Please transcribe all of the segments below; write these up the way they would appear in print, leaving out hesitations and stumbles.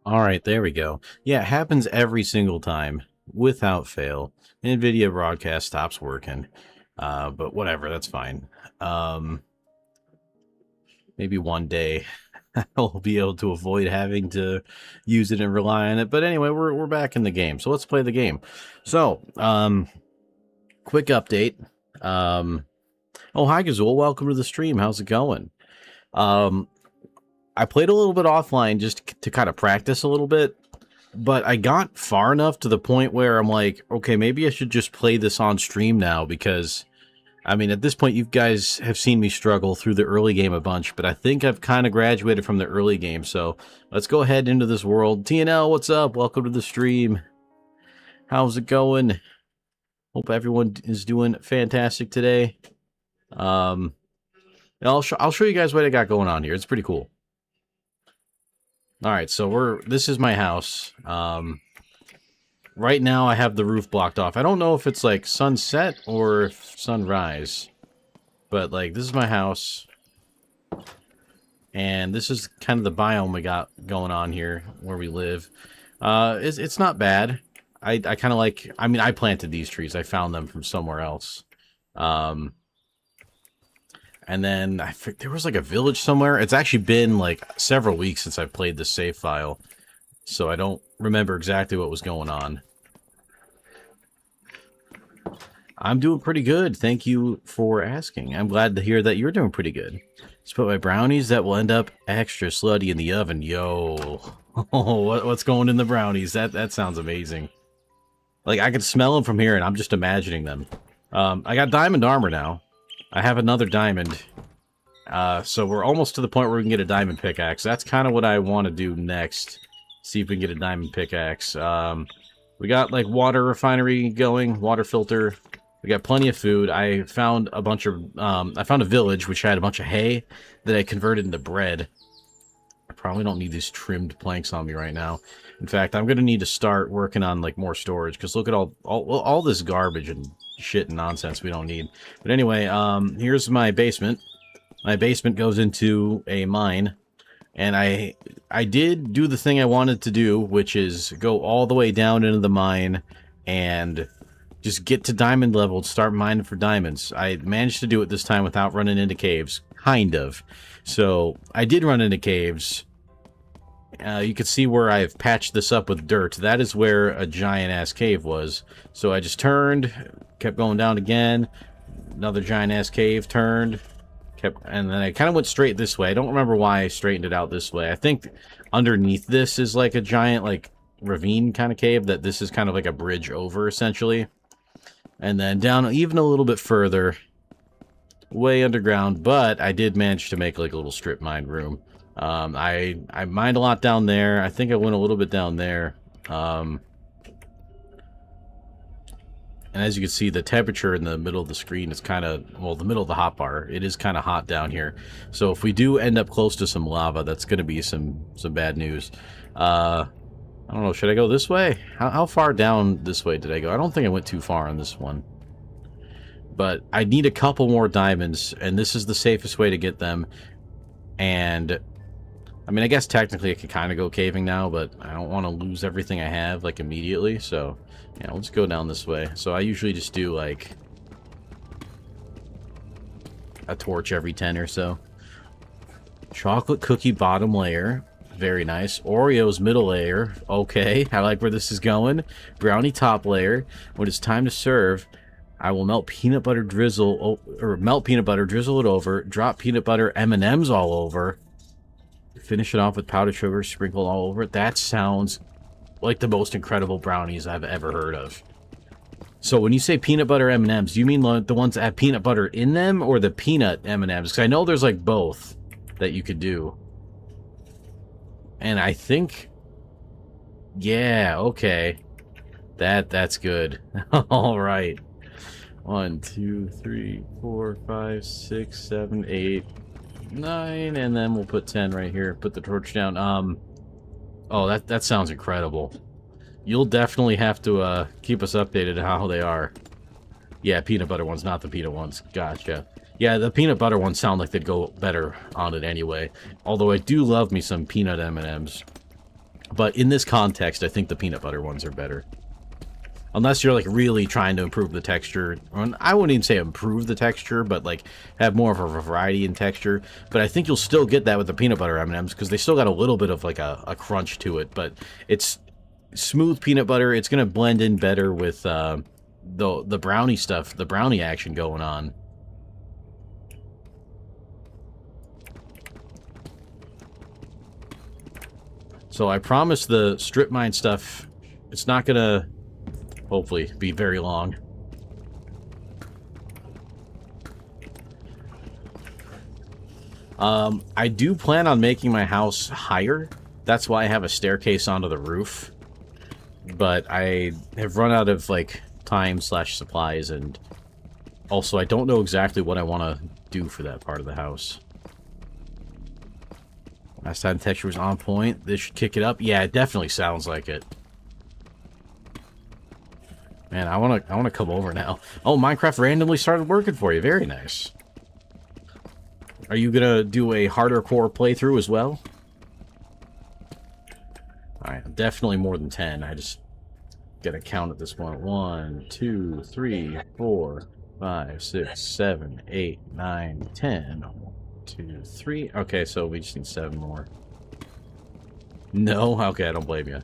All right, there we go. Yeah, it happens every single time without fail. NVIDIA broadcast stops working. But whatever, that's fine. Um, Maybe one day I'll be able to avoid having to use it and rely on it. But anyway, we're back in the game. So let's play the game. So, quick update. Um, oh, hi, Gazul. Welcome to the stream. How's it going? Um, I played a little bit offline just to kind of practice a little bit, but I got far enough to the point where I'm like, okay, maybe I should just play this on stream now because, I mean, at this point, you guys have seen me struggle through the early game a bunch, but I think I've kind of graduated from the early game, so let's go ahead into this world. TNL, what's up? Welcome to the stream. How's it going? Hope everyone is doing fantastic today. I'll show you guys what I got going on here. It's pretty cool. All right, so this is my house. Right now I have the roof blocked off. I don't know if it's like sunset or sunrise, but like this is my house, and this is kind of the biome we got going on here where we live. It's not bad. I kind of like. I mean, I planted these trees. I found them from somewhere else. And then there was like a village somewhere. It's actually been like several weeks since I played the save file, so I don't remember exactly what was going on. I'm doing pretty good. Thank you for asking. I'm glad to hear that you're doing pretty good. Just put my brownies that will end up extra slutty in the oven. Yo, what's going in the brownies? That sounds amazing. Like I can smell them from here, and I'm just imagining them. I got diamond armor now. I have another diamond. So we're almost to the point where we can get a diamond pickaxe. That's kind of what I want to do next. See if we can get a diamond pickaxe. We got like water refinery going, water filter. We got plenty of food. I found a bunch of, I found a village which had a bunch of hay that I converted into bread. I probably don't need these trimmed planks on me right now. In fact, I'm going to need to start working on like more storage because look at all this garbage and shit and nonsense we don't need. But anyway, here's my basement. My basement goes into a mine, and I did do the thing I wanted to do, which is go all the way down into the mine and just get to diamond level and start mining for diamonds. I managed to do it this time without running into caves, kind of. So I did run into caves. You can see where I've patched this up with dirt. That is where a giant-ass cave was. So I just turned, kept going down again. Another giant-ass cave, turned, and then I kind of went straight this way. I don't remember why I straightened it out this way. I think underneath this is like a giant, like, ravine kind of cave that this is kind of like a bridge over, essentially. And then down even a little bit further, way underground, but I did manage to make like a little strip mine room. I mined a lot down there. I think I went a little bit down there. And as you can see, the temperature in the middle of the screen is kind of, well, the middle of the hotbar, it is kind of hot down here. So if we do end up close to some lava, that's going to be some bad news. I don't know, should I go this way? How far down this way did I go? I don't think I went too far on this one. But I need a couple more diamonds, and this is the safest way to get them. And I mean, I guess technically I could kind of go caving now, but I don't want to lose everything I have, like, immediately. So, yeah, let's go down this way. So I usually just do, like, a torch every 10 or so. Chocolate cookie bottom layer. Very nice. Oreos middle layer. Okay, I like where this is going. Brownie top layer. When it's time to serve, I will melt peanut butter drizzle, or melt peanut butter, drizzle it over, drop peanut butter M&Ms all over. Finish it off with powdered sugar sprinkled all over it. That sounds like the most incredible brownies I've ever heard of. So when you say peanut butter M&Ms, do you mean the ones that have peanut butter in them or the peanut M&Ms? Because I know there's like both that you could do. And I think, yeah, okay. That's good. All right. 1, 2, 3, 4, 5, 6, 7, 8, 9, and then we'll put 10 right here. Put the torch down. Oh, that sounds incredible. You'll definitely have to keep us updated on how they are. Yeah, peanut butter ones, not the peanut ones. Gotcha. Yeah, the peanut butter ones sound like they'd go better on it anyway. Although I do love me some peanut M&Ms. But in this context, I think the peanut butter ones are better. Unless you're, like, really trying to improve the texture. I wouldn't even say improve the texture, but, like, have more of a variety in texture. But I think you'll still get that with the peanut butter M&Ms, because they still got a little bit of, like, a crunch to it. But it's smooth peanut butter. It's going to blend in better with the brownie stuff, the brownie action going on. So I promise the strip mine stuff, it's not going to... hopefully be very long. I do plan on making my house higher. That's why I have a staircase onto the roof. But I have run out of, like, time/supplies, and also I don't know exactly what I want to do for that part of the house. Last time texture was on point. This should kick it up. Yeah, it definitely sounds like it. Man, I wanna come over now. Oh, Minecraft randomly started working for you. Very nice. Are you gonna do a Hardercore playthrough as well? Alright, definitely more than 10. I just gotta count at this point. 1, 2, 3, 4, 5, 6, 7, 8, 9, 10. 1, 2, 3. Okay, so we just need 7 more. No? Okay, I don't blame you.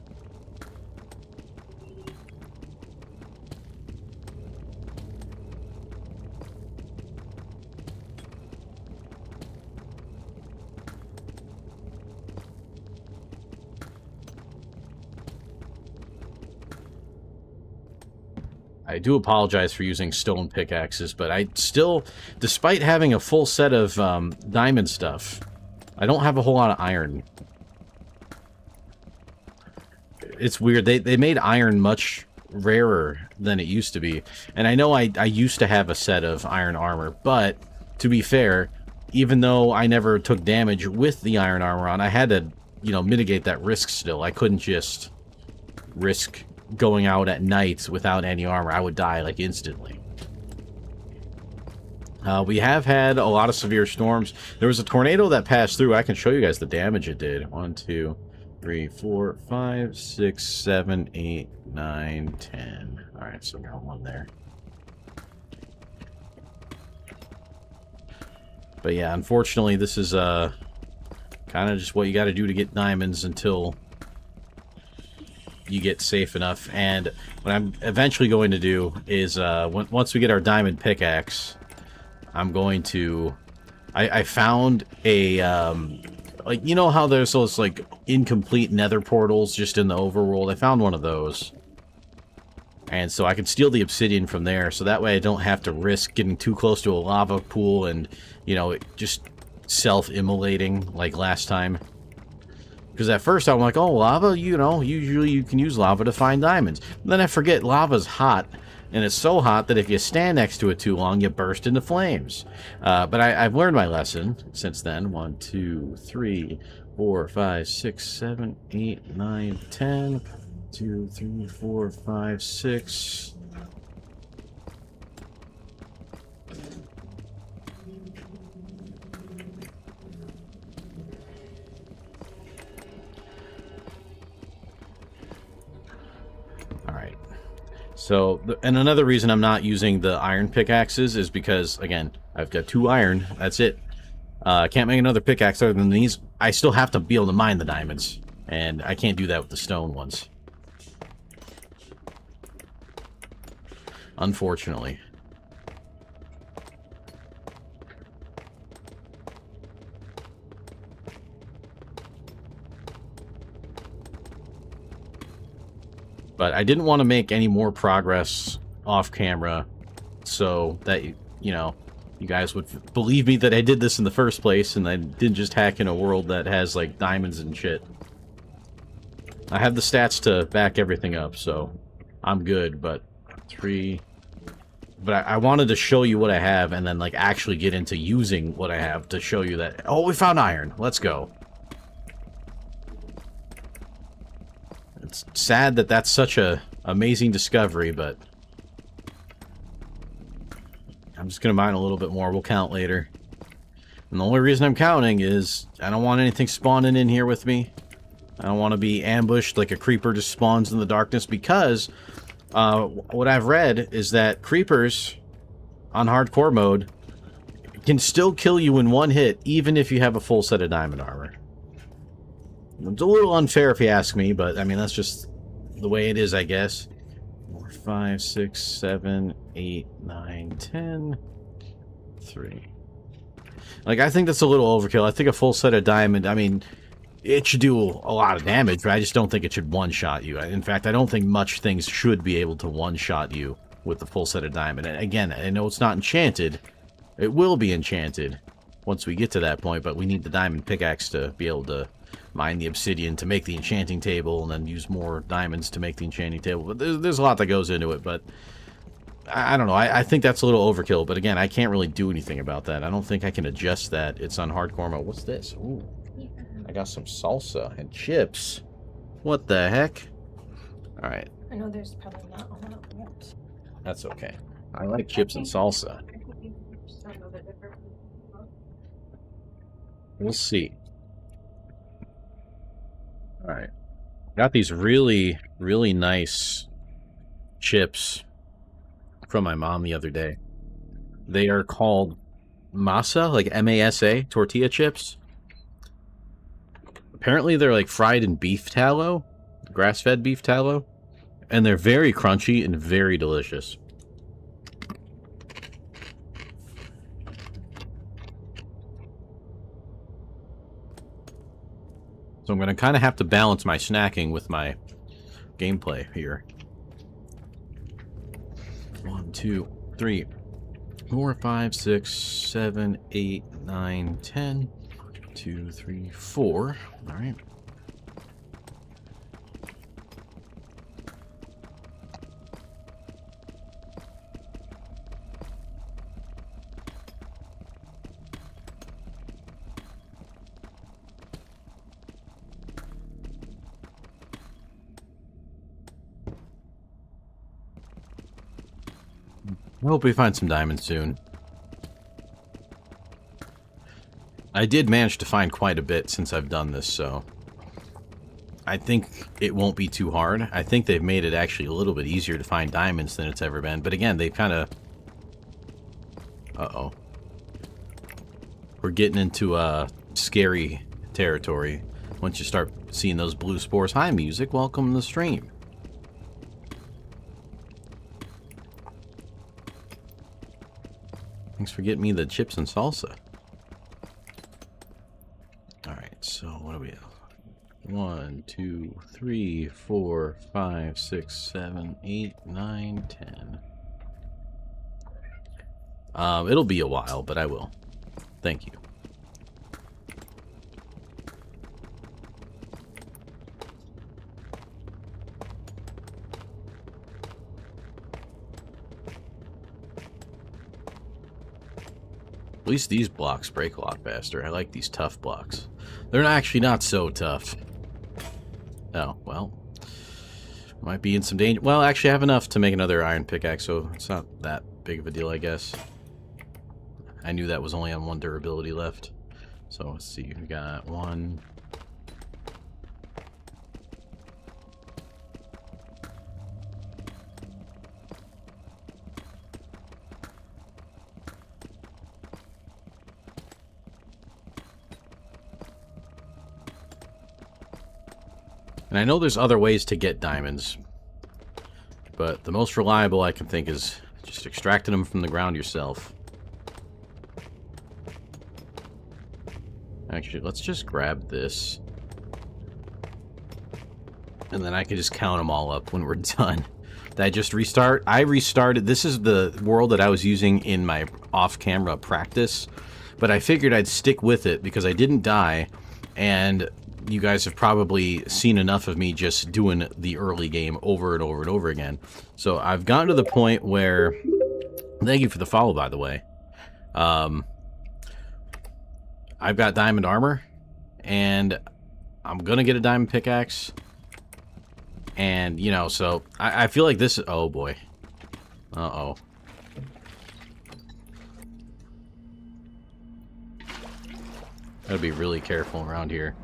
I do apologize for using stone pickaxes, but I still, despite having a full set of diamond stuff, I don't have a whole lot of iron. It's weird. They made iron much rarer than it used to be. And I know I used to have a set of iron armor, but to be fair, even though I never took damage with the iron armor on, I had to, you know, mitigate that risk still. I couldn't just risk going out at night without any armor. I would die, like, instantly. We have had a lot of severe storms. There was a tornado that passed through. I can show you guys the damage it did. 1, 2, 3, 4, 5, 6, 7, 8, 9, 10. Alright, so we got one there. But yeah, unfortunately, this is kind of just what you got to do to get diamonds until you get safe enough. And what I'm eventually going to do is once we get our diamond pickaxe, I'm going to I found a like, you know how there's those, like, incomplete nether portals just in the overworld? I found one of those, and so I can steal the obsidian from there, so that way I don't have to risk getting too close to a lava pool and, you know, just self-immolating like last time. Because at first I'm like, oh, lava, you know, usually you can use lava to find diamonds. And then I forget lava's hot, and it's so hot that if you stand next to it too long, you burst into flames. But I've learned my lesson since then. 1, 2, 3, 4, 5, 6, 7, 8, 9, 10. 2, 3, 4, 5, 6. Alright. So, and another reason I'm not using the iron pickaxes is because, again, I've got 2 iron. That's it. I can't make another pickaxe other than these. I still have to be able to mine the diamonds, and I can't do that with the stone ones. Unfortunately. But I didn't want to make any more progress off camera so that, you know, you guys would believe me that I did this in the first place and I didn't just hack in a world that has, like, diamonds and shit. I have the stats to back everything up, so I'm good, but 3... But I wanted to show you what I have and then, like, actually get into using what I have to show you that, oh, we found iron. Let's go. It's sad that that's such a amazing discovery, but I'm just gonna mine a little bit more. We'll count later. And the only reason I'm counting is I don't want anything spawning in here with me. I don't want to be ambushed like a creeper just spawns in the darkness, because what I've read is that creepers on hardcore mode can still kill you in one hit, even if you have a full set of diamond armor. It's a little unfair if you ask me, but I mean, that's just the way it is, I guess. 4, 5, 6, 7, 8, 9, 10, 3. Like, I think that's a little overkill. I think a full set of diamond, I mean, it should do a lot of damage, but I just don't think it should one-shot you. In fact, I don't think much things should be able to one-shot you with the full set of diamond. And again, I know it's not enchanted. It will be enchanted once we get to that point, but we need the diamond pickaxe to be able to mine the obsidian to make the enchanting table, and then use more diamonds to make the enchanting table. But there's a lot that goes into it, but I don't know. I think that's a little overkill, but again, I can't really do anything about that. I don't think I can adjust that. It's on hardcore mode. What's this? Ooh, I got some salsa and chips. What the heck? All right. I know there's probably not a lot left. That's okay. I like chips and salsa. We'll see. All right. Got these really, really nice chips from my mom the other day. They are called masa, like M-A-S-A, tortilla chips. Apparently they're like fried in beef tallow, grass-fed beef tallow, and they're very crunchy and very delicious. So I'm going to kind of have to balance my snacking with my gameplay here. 1, 2, 3, 4, 5, 6, 7, 8, 9, 10. 2, 3, 4. All right. I hope we find some diamonds soon. I did manage to find quite a bit since I've done this, so I think it won't be too hard. I think they've made it actually a little bit easier to find diamonds than it's ever been. But again, they've kind of... Uh-oh. We're getting into scary territory once you start seeing those blue spores. Hi, music. Welcome to the stream. Thanks for getting me the chips and salsa. Alright, so what do we have? 1, 2, 3, 4, 5, 6, 7, 8, 9, 10. It'll be a while, but I will. Thank you. At least these blocks break a lot faster. I like these tough blocks. They're actually not so tough. Oh, well. Might be in some danger. Well, actually, I have enough to make another iron pickaxe, so it's not that big of a deal, I guess. I knew that was only on 1 durability left. So, let's see. We got 1... And I know there's other ways to get diamonds, but the most reliable I can think is just extracting them from the ground yourself. Actually, let's just grab this. And then I can just count them all up when we're done. Did I just restart? I restarted. This is the world that I was using in my off-camera practice, but I figured I'd stick with it because I didn't die, and you guys have probably seen enough of me just doing the early game over and over and over again. So I've gotten to the point where... Thank you for the follow, by the way. I've got diamond armor, and I'm gonna get a diamond pickaxe. And, you know, so I feel like this... Oh, boy. Uh-oh. Gotta be really careful around here.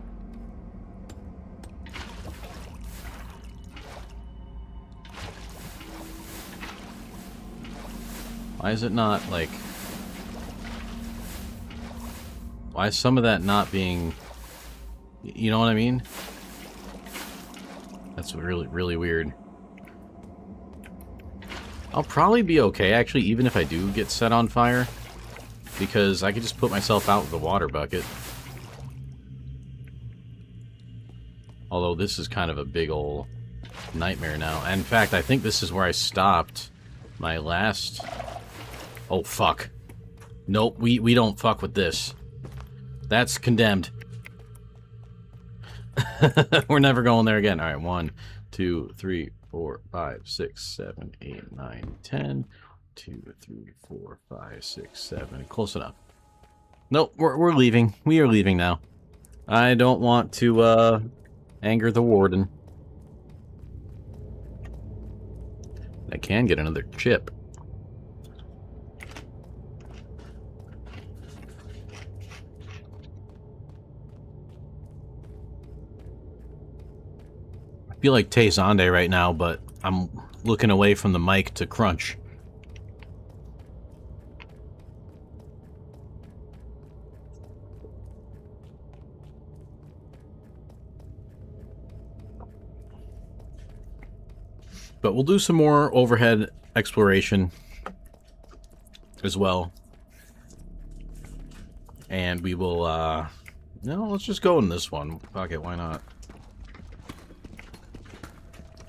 Why is it not, like... Why is some of that not being... You know what I mean? That's really, really weird. I'll probably be okay, actually, even if I do get set on fire. Because I could just put myself out with a water bucket. Although this is kind of a big ol' nightmare now. And in fact, I think this is where I stopped my last... Oh, fuck. Nope, we don't fuck with this. That's condemned. We're never going there again. Alright, 1, 2, 3, 4, 5, 6, 7, 8, 9, 10. 2, 3, 4, 5, 6, 7. Close enough. Nope, we're leaving. We are leaving now. I don't want to, anger the warden. I can get another chip. I feel like Tay Zonde right now, but I'm looking away from the mic to crunch. But we'll do some more overhead exploration as well. And we will, no, let's just go in this one. Fuck it, why not?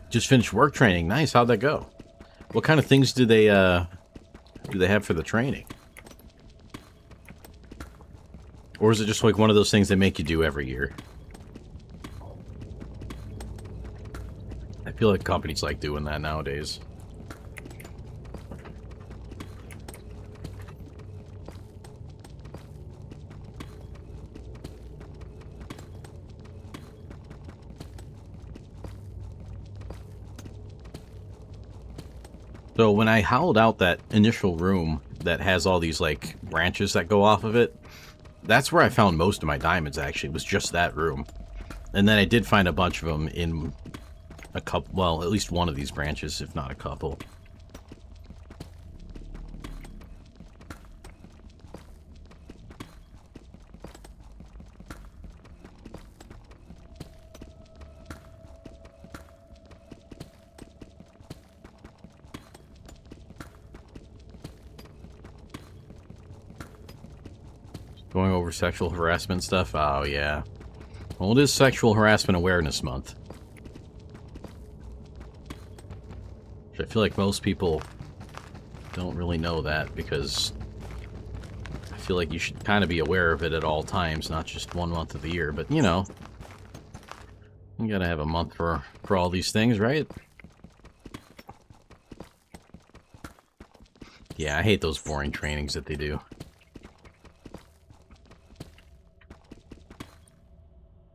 Just finished work training. Nice, how'd that go? What kind of things do they have for the training? Or is it just like one of those things they make you do every year? I feel like companies like doing that nowadays. So when I hollowed out that initial room that has all these like branches that go off of it, that's where I found most of my diamonds actually, was just that room. And then I did find a bunch of them in a couple, well, at least one of these branches, if not a couple. Going over sexual harassment stuff? Oh, yeah. Well, it is Sexual Harassment Awareness Month. I feel like most people don't really know that, because I feel like you should kind of be aware of it at all times, not just 1 month of the year. But, you know, you gotta have a month for all these things, right? Yeah, I hate those boring trainings that they do.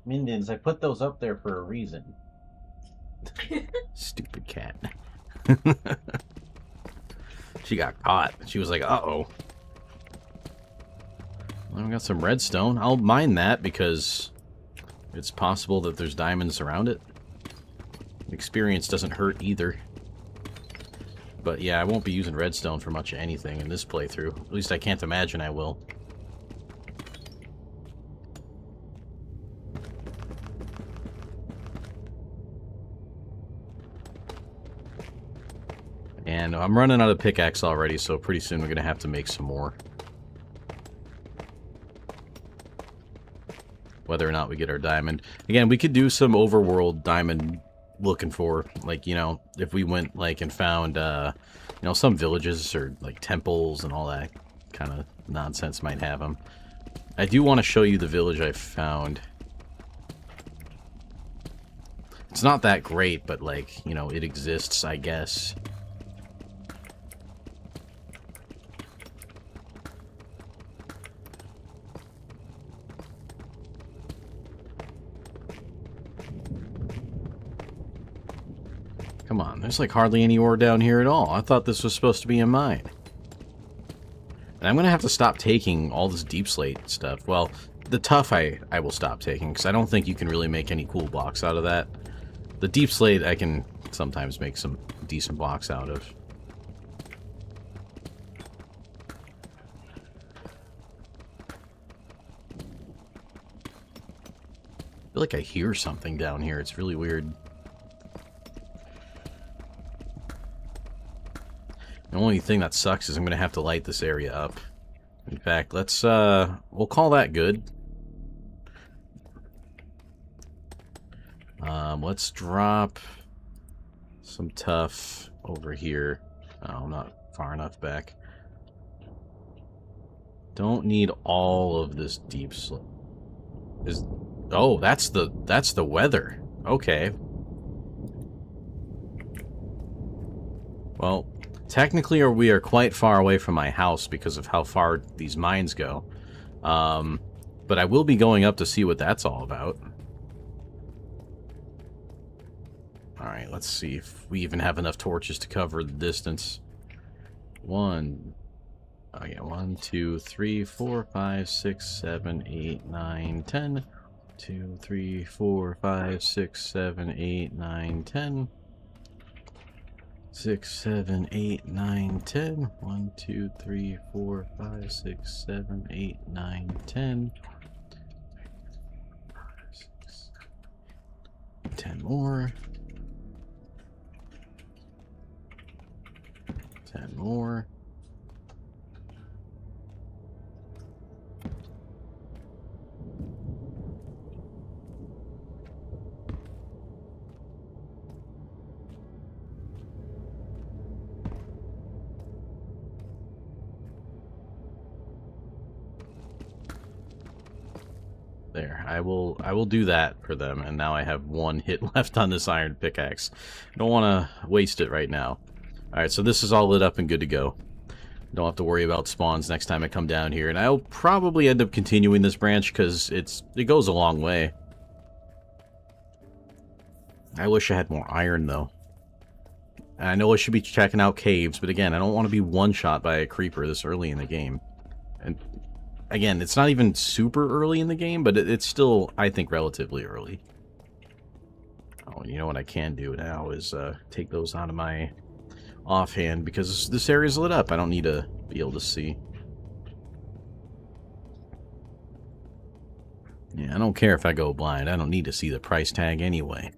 Minions, I put those up there for a reason. Stupid cat. She got caught. She was like, uh-oh. Well, we got some redstone. I'll mine that because it's possible that there's diamonds around it. Experience doesn't hurt either. But yeah, I won't be using redstone for much of anything in this playthrough. At least I can't imagine I will. And I'm running out of pickaxe already, so pretty soon we're going to have to make some more. Whether or not we get our diamond. Again, we could do some overworld diamond looking for. Like, you know, if we went, like, and found, you know, some villages or, like, temples and all that kind of nonsense might have them. I do want to show you the village I found. It's not that great, but, like, you know, it exists, I guess. Come on, there's like hardly any ore down here at all. I thought this was supposed to be a mine. And I'm going to have to stop taking all this deep slate stuff. Well, the tuff I will stop taking, because I don't think you can really make any cool blocks out of that. The deep slate I can sometimes make some decent blocks out of. feel like I hear something down here. It's really weird. The only thing that sucks is I'm going to have to light this area up. In fact, let's, we'll call that good. Let's drop some tough over here. Oh, I'm not far enough back. Don't need all of this deep slope. Oh, that's the weather. Okay. Well, technically we are quite far away from my house because of how far these mines go. But I will be going up to see what that's all about. Alright, let's see if we even have enough torches to cover the distance. 1, 2, 3, 4, 5, 6, 7, 8, 9, 10. 2, 3, 4, 5, 6, 7, 8, 9, 10. 6, 7, 8, 9, 10. 1, 2, 3, 4, 5, 6, 7, 8, 9, 10. 10 more. 10 more. There, I will do that for them, and now I have 1 hit left on this iron pickaxe. I don't want to waste it right now. Alright, so this is all lit up and good to go. Don't have to worry about spawns next time I come down here, and I'll probably end up continuing this branch because it goes a long way. I wish I had more iron, though. And I know I should be checking out caves, but again, I don't want to be one-shot by a creeper this early in the game. And again, it's not even super early in the game, but it's still, I think, relatively early. Oh, you know what I can do now is take those out of my offhand, because this area's lit up. I don't need to be able to see. Yeah, I don't care if I go blind. I don't need to see the price tag anyway.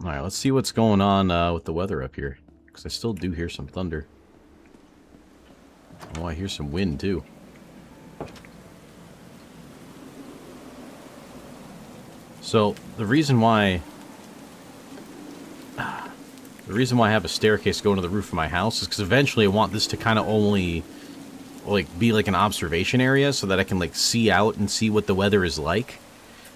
Alright, let's see what's going on with the weather up here, because I still do hear some thunder. Oh, I hear some wind, too. So, the reason why I have a staircase going to the roof of my house is because eventually I want this to kind of only, like, be like an observation area so that I can, like, see out and see what the weather is like.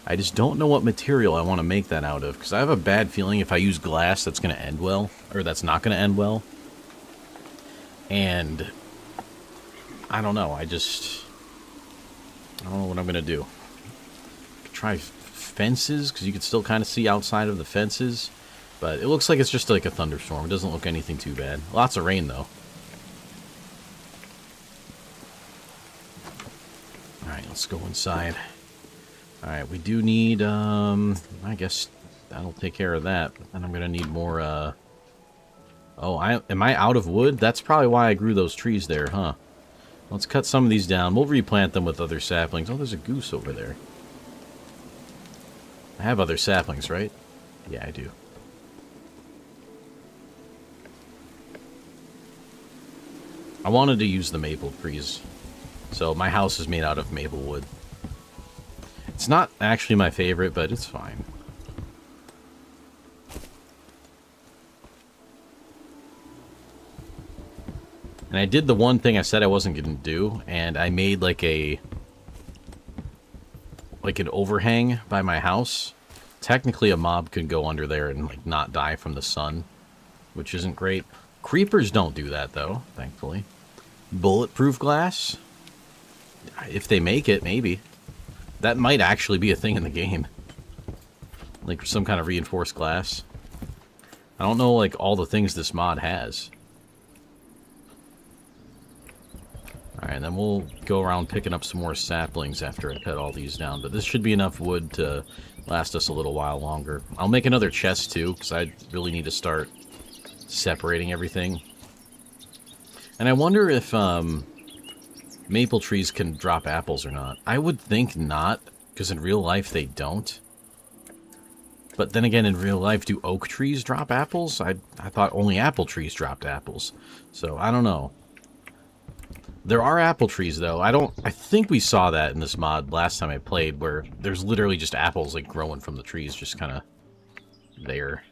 I just don't know what material I want to make that out of, because I have a bad feeling if I use glass that's going to end well, or that's not going to end well. And I don't know, I don't know what I'm going to do. Try fences, because you can still kind of see outside of the fences. But it looks like it's just like a thunderstorm. It doesn't look anything too bad. Lots of rain, though. Alright, let's go inside. Alright, we do need, I guess that'll take care of that. But then I'm going to need more, Oh, am I out of wood? That's probably why I grew those trees there, huh? Let's cut some of these down. We'll replant them with other saplings. Oh, there's a goose over there. I have other saplings, right? Yeah, I do. I wanted to use the maple trees. So my house is made out of maple wood. It's not actually my favorite, but it's fine. And I did the one thing I said I wasn't going to do, and I made like an overhang by my house. Technically a mob could go under there and like not die from the sun, which isn't great. Creepers don't do that though, thankfully. Bulletproof glass? If they make it, maybe. That might actually be a thing in the game. Like some kind of reinforced glass. I don't know like all the things this mod has. Alright, then we'll go around picking up some more saplings after I cut all these down. But this should be enough wood to last us a little while longer. I'll make another chest too, because I really need to start separating everything. And I wonder if, maple trees can drop apples or not. I would think not, because in real life they don't. But then again, in real life, do oak trees drop apples? I thought only apple trees dropped apples. So, I don't know. There are apple trees, though. I think we saw that in this mod last time I played, where there's literally just apples, like, growing from the trees, just kind of there.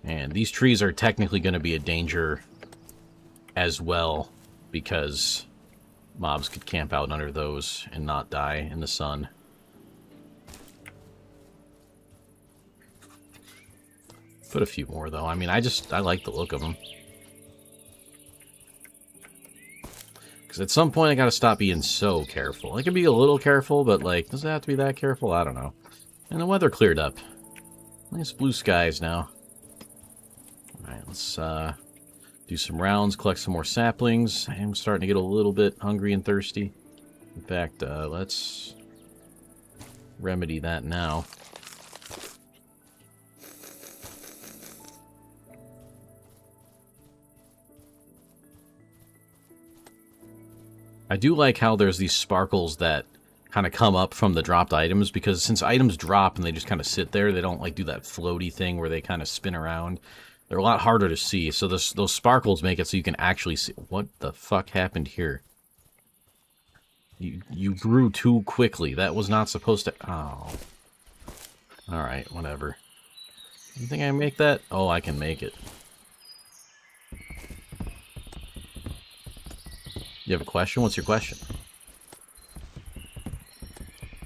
And these trees are technically going to be a danger as well, because mobs could camp out under those and not die in the sun. Put a few more, though. I mean, I like the look of them. Because at some point, I gotta stop being so careful. I can be a little careful, but, like, does it have to be that careful? I don't know. And the weather cleared up. Nice blue skies now. Alright, let's do some rounds, collect some more saplings. I am starting to get a little bit hungry and thirsty. In fact, let's remedy that now. I do like how there's these sparkles that kind of come up from the dropped items, because since items drop and they just kind of sit there, they don't like do that floaty thing where they kind of spin around. They're a lot harder to see, so those sparkles make it so you can actually see. What the fuck happened here? You grew too quickly. That was not supposed to... Oh. Alright, whatever. You think I can make that? Oh, I can make it. You have a question? What's your question?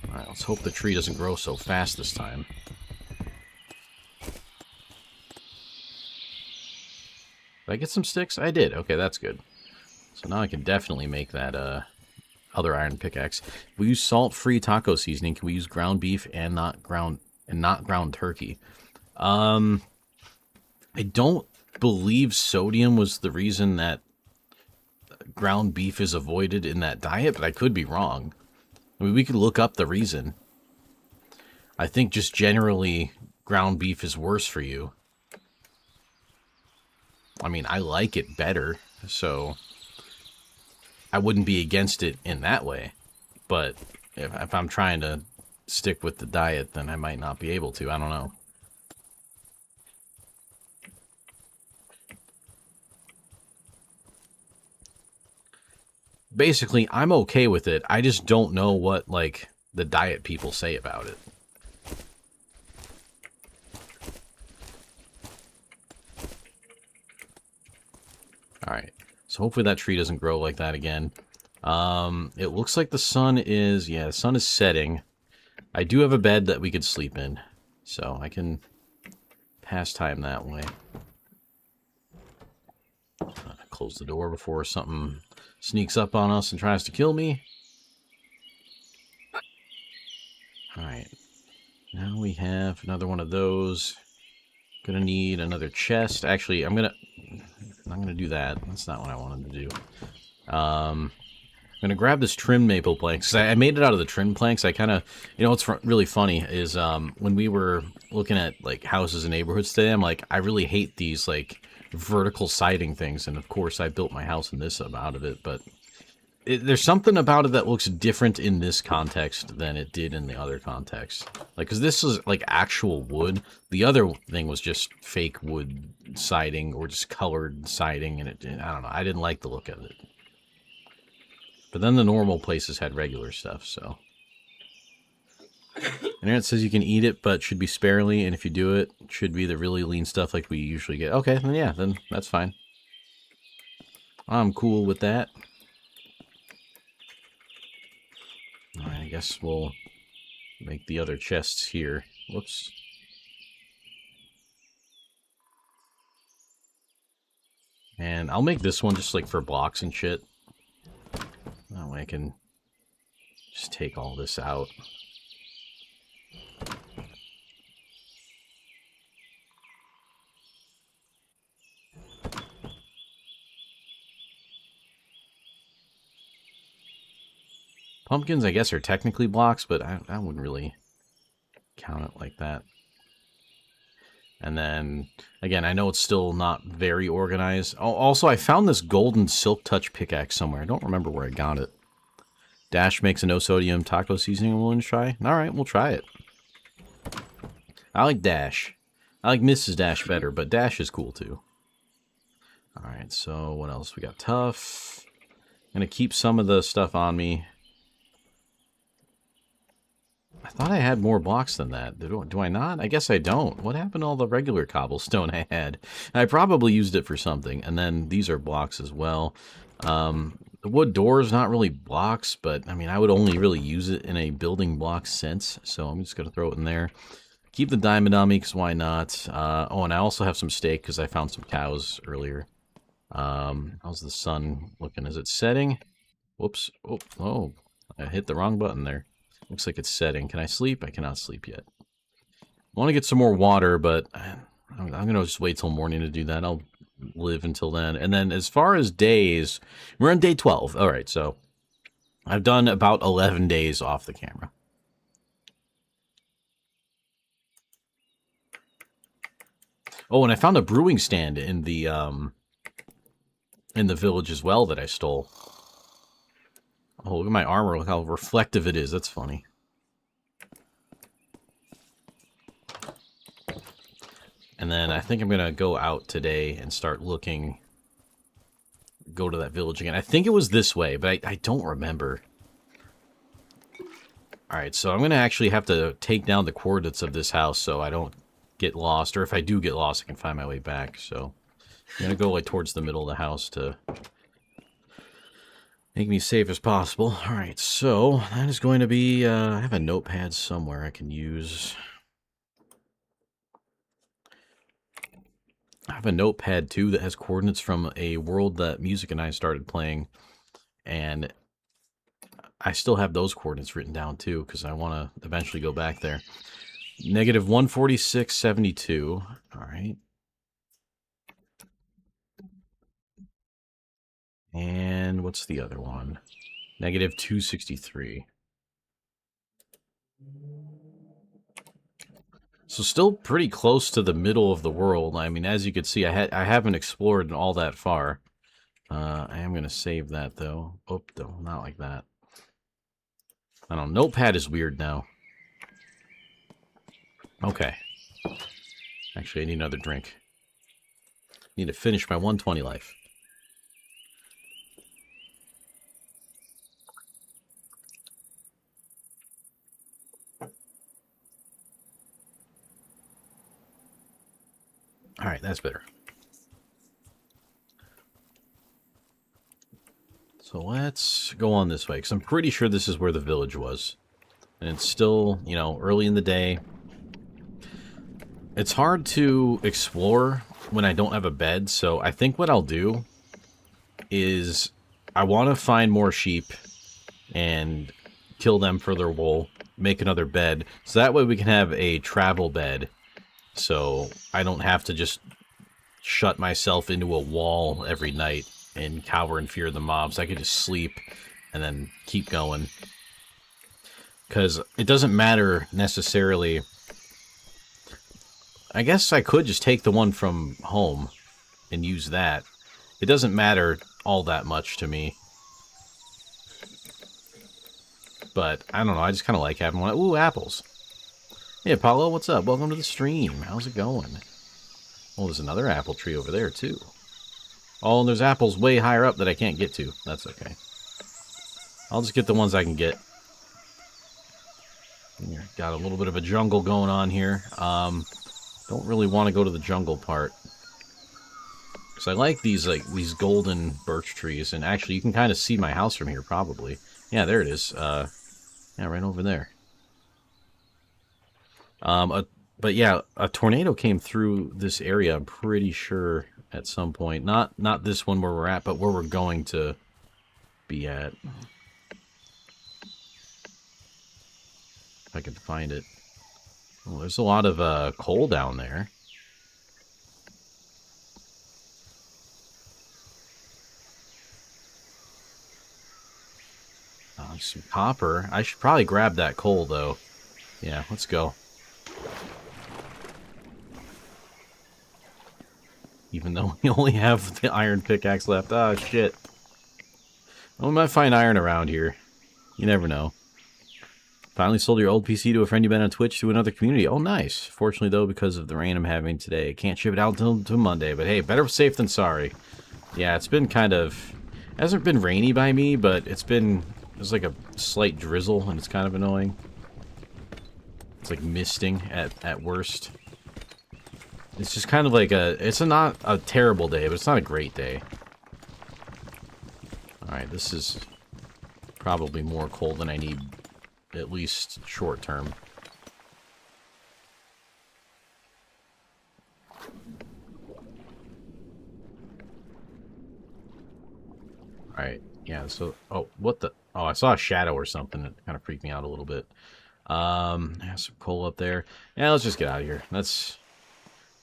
Alright, let's hope the tree doesn't grow so fast this time. Did I get some sticks? I did. Okay, that's good. So now I can definitely make that other iron pickaxe. We use salt-free taco seasoning. Can we use ground beef and not ground turkey? I don't believe sodium was the reason that ground beef is avoided in that diet, but I could be wrong. I mean, we could look up the reason. I think just generally ground beef is worse for you. I mean, I like it better, so I wouldn't be against it in that way. But if I'm trying to stick with the diet, then I might not be able to. I don't know. Basically, I'm okay with it. I just don't know what, like, the diet people say about it. Alright, so hopefully that tree doesn't grow like that again. It looks like the sun is... Yeah, the sun is setting. I do have a bed that we could sleep in, so I can pass time that way. Close the door before something sneaks up on us and tries to kill me. Alright. Now we have another one of those. Gonna need another chest. Actually, I'm gonna do that. That's not what I wanted to do. I'm gonna grab this trim maple plank, because I made it out of the trim planks. I kind of... You know what's really funny is when we were looking at, like, houses and neighborhoods today, I'm like, I really hate these, like, vertical siding things, and of course I built my house in this out of it, but there's something about it that looks different in this context than it did in the other context. Like, because this is like actual wood. The other thing was just fake wood siding or just colored siding, and I don't know, I didn't like the look of it. But then the normal places had regular stuff, so. And it says you can eat it, but should be sparingly, and if you do it, it should be the really lean stuff like we usually get. Okay, then yeah, then that's fine. I'm cool with that. Alright, I guess we'll make the other chests here. Whoops. And I'll make this one just like for blocks and shit. That way I can just take all this out. Pumpkins, I guess, are technically blocks, but I wouldn't really count it like that. And then, again, I know it's still not very organized. Also, I found this golden silk touch pickaxe somewhere. I don't remember where I got it. Dash makes a no-sodium taco seasoning I'm willing to try. All right, we'll try it. I like Dash. I like Mrs. Dash better, but Dash is cool too. All right, so what else? We got Tough. I'm going to keep some of the stuff on me. I thought I had more blocks than that. Do I not? I guess I don't. What happened to all the regular cobblestone I had? I probably used it for something. And then these are blocks as well. The wood door is not really blocks, but I mean, I would only really use it in a building block sense. So I'm just going to throw it in there. Keep the diamond on me, because why not? Oh, and I also have some steak, because I found some cows earlier. How's the sun looking? Is it setting? Whoops. Oh, I hit the wrong button there. Looks like it's setting. Can I sleep? I cannot sleep yet. I want to get some more water, but I'm going to just wait till morning to do that. I'll live until then. And then as far as days, we're on day 12. All right, so I've done about 11 days off the camera. Oh, and I found a brewing stand in the village as well that I stole. Oh, look at my armor. Look how reflective it is. That's funny. And then I think I'm going to go out today and start looking. Go to that village again. I think it was this way, but I don't remember. Alright, so I'm going to actually have to take down the coordinates of this house so I don't get lost. Or if I do get lost, I can find my way back. So I'm going to go like towards the middle of the house to make me safe as possible. Alright, so that is going to be... I have a notepad somewhere I can use. I have a notepad, too, that has coordinates from a world that Music and I started playing. And I still have those coordinates written down, too, because I want to eventually go back there. Negative 146.72. All right. And what's the other one? Negative 263. So still pretty close to the middle of the world. I mean, as you can see, I haven't explored all that far. I am going to save that, though. Oh, no, not like that. I don't know. Notepad is weird now. Okay. Actually, I need another drink. Need to finish my 120 life. Alright, that's better. So let's go on this way, because I'm pretty sure this is where the village was. And it's still, you know, early in the day. It's hard to explore when I don't have a bed, so I think what I'll do is I want to find more sheep and kill them for their wool, make another bed, so that way we can have a travel bed. So I don't have to just shut myself into a wall every night and cower in fear of the mobs. I could just sleep and then keep going. Because it doesn't matter necessarily. I guess I could just take the one from home and use that. It doesn't matter all that much to me. But, I don't know, I just kind of like having one. Ooh, apples. Hey, Apollo, what's up? Welcome to the stream. How's it going? Oh, there's another apple tree over there, too. Oh, and there's apples way higher up that I can't get to. That's okay. I'll just get the ones I can get. Got a little bit of a jungle going on here. Don't really want to go to the jungle part. Because I like these golden birch trees. And actually, you can kind of see my house from here, probably. Yeah, there it is. Yeah, right over there. But yeah, a tornado came through this area, I'm pretty sure, at some point. Not this one where we're at, but where we're going to be at. If I can find it. Oh, there's a lot of coal down there. Some copper. I should probably grab that coal, though. Yeah, let's go. Even though we only have the iron pickaxe left. Ah, shit. Well, we might find iron around here. You never know. Finally sold your old PC to a friend you met on Twitch to another community. Oh, nice. Fortunately, though, because of the rain I'm having today, can't ship it out until Monday. But hey, better safe than sorry. Yeah, it's been kind of... It hasn't been rainy by me, but it's been... There's like a slight drizzle, and it's kind of annoying. It's like misting at worst. It's just kind of like a... It's not a terrible day, but it's not a great day. Alright, this is probably more coal than I need, at least short term. Alright, yeah, so... Oh, what the... Oh, I saw a shadow or something. It kind of freaked me out a little bit. Yeah, some coal up there. Yeah, let's just get out of here. That's...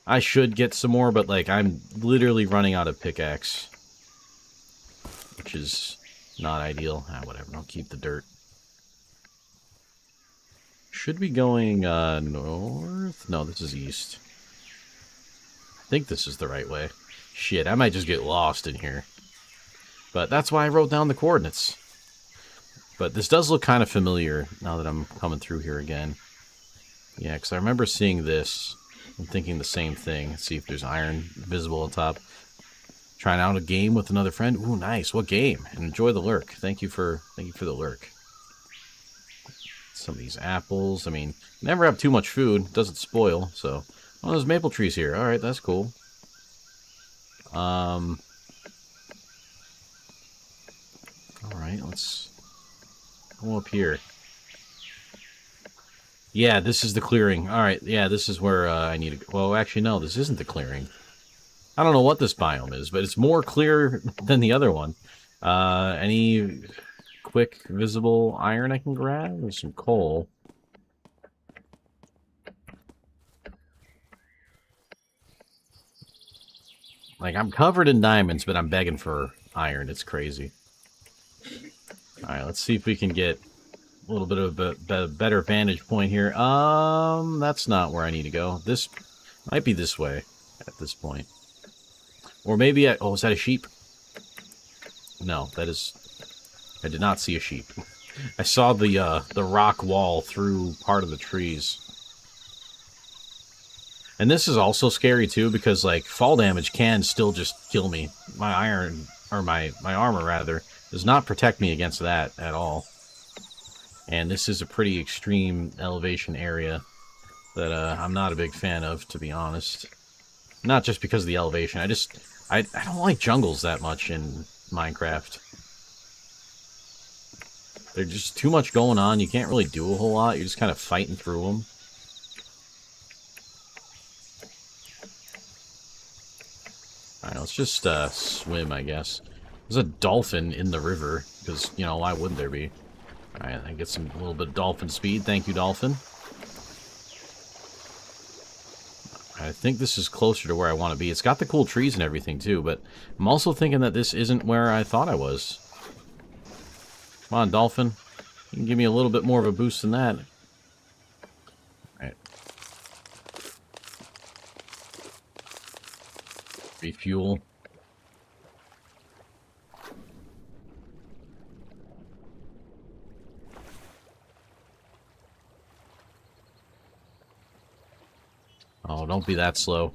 I should get some more, but, like, I'm literally running out of pickaxe. Which is not ideal. Ah, whatever. I'll keep the dirt. Should be going, north? No, this is east. I think this is the right way. Shit, I might just get lost in here. But that's why I wrote down the coordinates. But this does look kind of familiar now that I'm coming through here again. Yeah, because I remember seeing this and thinking the same thing. Let's see if there's iron visible on top. Trying out a game with another friend. Ooh, nice. What game? And enjoy the lurk. Thank you for the lurk. Some of these apples. I mean, never have too much food. It doesn't spoil. So, oh, there's maple trees here. All right, that's cool. All right, let's go up here. Yeah, this is the clearing. All right, yeah, this is where I need to go. Well, actually, no, this isn't the clearing. I don't know what this biome is, but it's more clear than the other one. Any quick visible iron I can grab? There's some coal. Like, I'm covered in diamonds, but I'm begging for iron. It's crazy. Alright, let's see if we can get a little bit of a better vantage point here. That's not where I need to go. This might be this way at this point. Or maybe oh, is that a sheep? No, that is... I did not see a sheep. I saw the rock wall through part of the trees. And this is also scary, too, because, like, fall damage can still just kill me. My iron, or my armor, rather, does not protect me against that at all. And this is a pretty extreme elevation area that I'm not a big fan of, to be honest. Not just because of the elevation. I don't like jungles that much in Minecraft. There's just too much going on. You can't really do a whole lot. You're just kind of fighting through them. Alright, let's just swim, I guess. There's a dolphin in the river, because, you know, why wouldn't there be? Alright, I get a little bit of dolphin speed. Thank you, dolphin. I think this is closer to where I want to be. It's got the cool trees and everything, too, but I'm also thinking that this isn't where I thought I was. Come on, dolphin. You can give me a little bit more of a boost than that. Alright. Refuel. Oh, don't be that slow.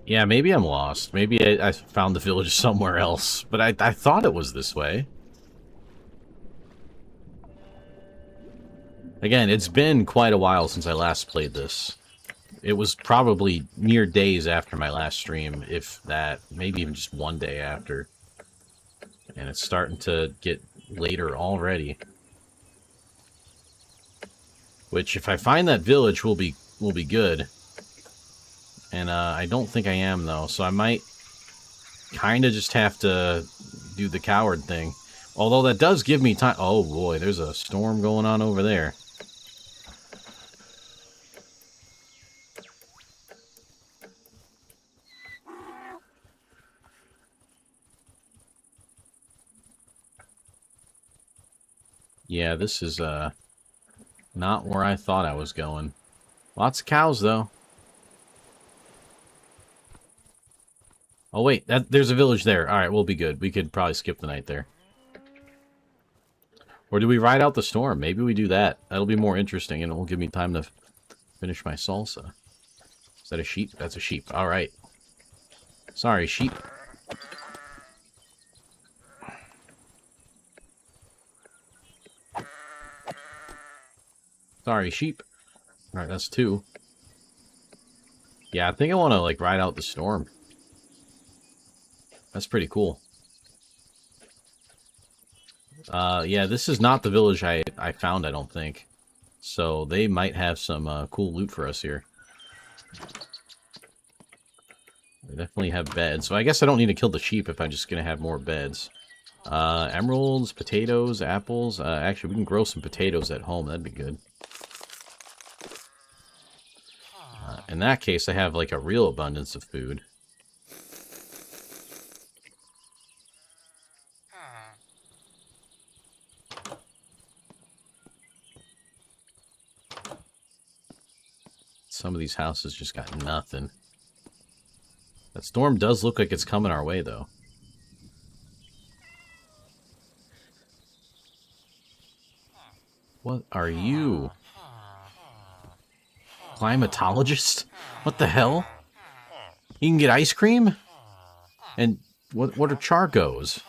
Yeah, maybe I'm lost. Maybe I found the village somewhere else. But I thought it was this way. Again, it's been quite a while since I last played this. It was probably mere days after my last stream, if that. Maybe even just one day after. And it's starting to get later already. Which, if I find that village, will be good. And I don't think I am, though. So I might kind of just have to do the coward thing. Although that does give me time. Oh, boy, there's a storm going on over there. Yeah, this is not where I thought I was going. Lots of cows, though. Oh, wait. There's a village there. All right, we'll be good. We could probably skip the night there. Or do we ride out the storm? Maybe we do that. That'll be more interesting, and it will give me time to finish my salsa. Is that a sheep? That's a sheep. All right. Sorry, sheep. Sorry, sheep. All right, that's 2. Yeah, I think I want to, like, ride out the storm. That's pretty cool. Yeah, this is not the village I found, I don't think. So they might have some cool loot for us here. They definitely have beds. So I guess I don't need to kill the sheep if I'm just going to have more beds. Emeralds, potatoes, apples. Actually, we can grow some potatoes at home. That'd be good. In that case, I have like a real abundance of food. Some of these houses just got nothing. That storm does look like it's coming our way, though. What are you? Climatologist? What the hell? You can get ice cream? And what are chargos?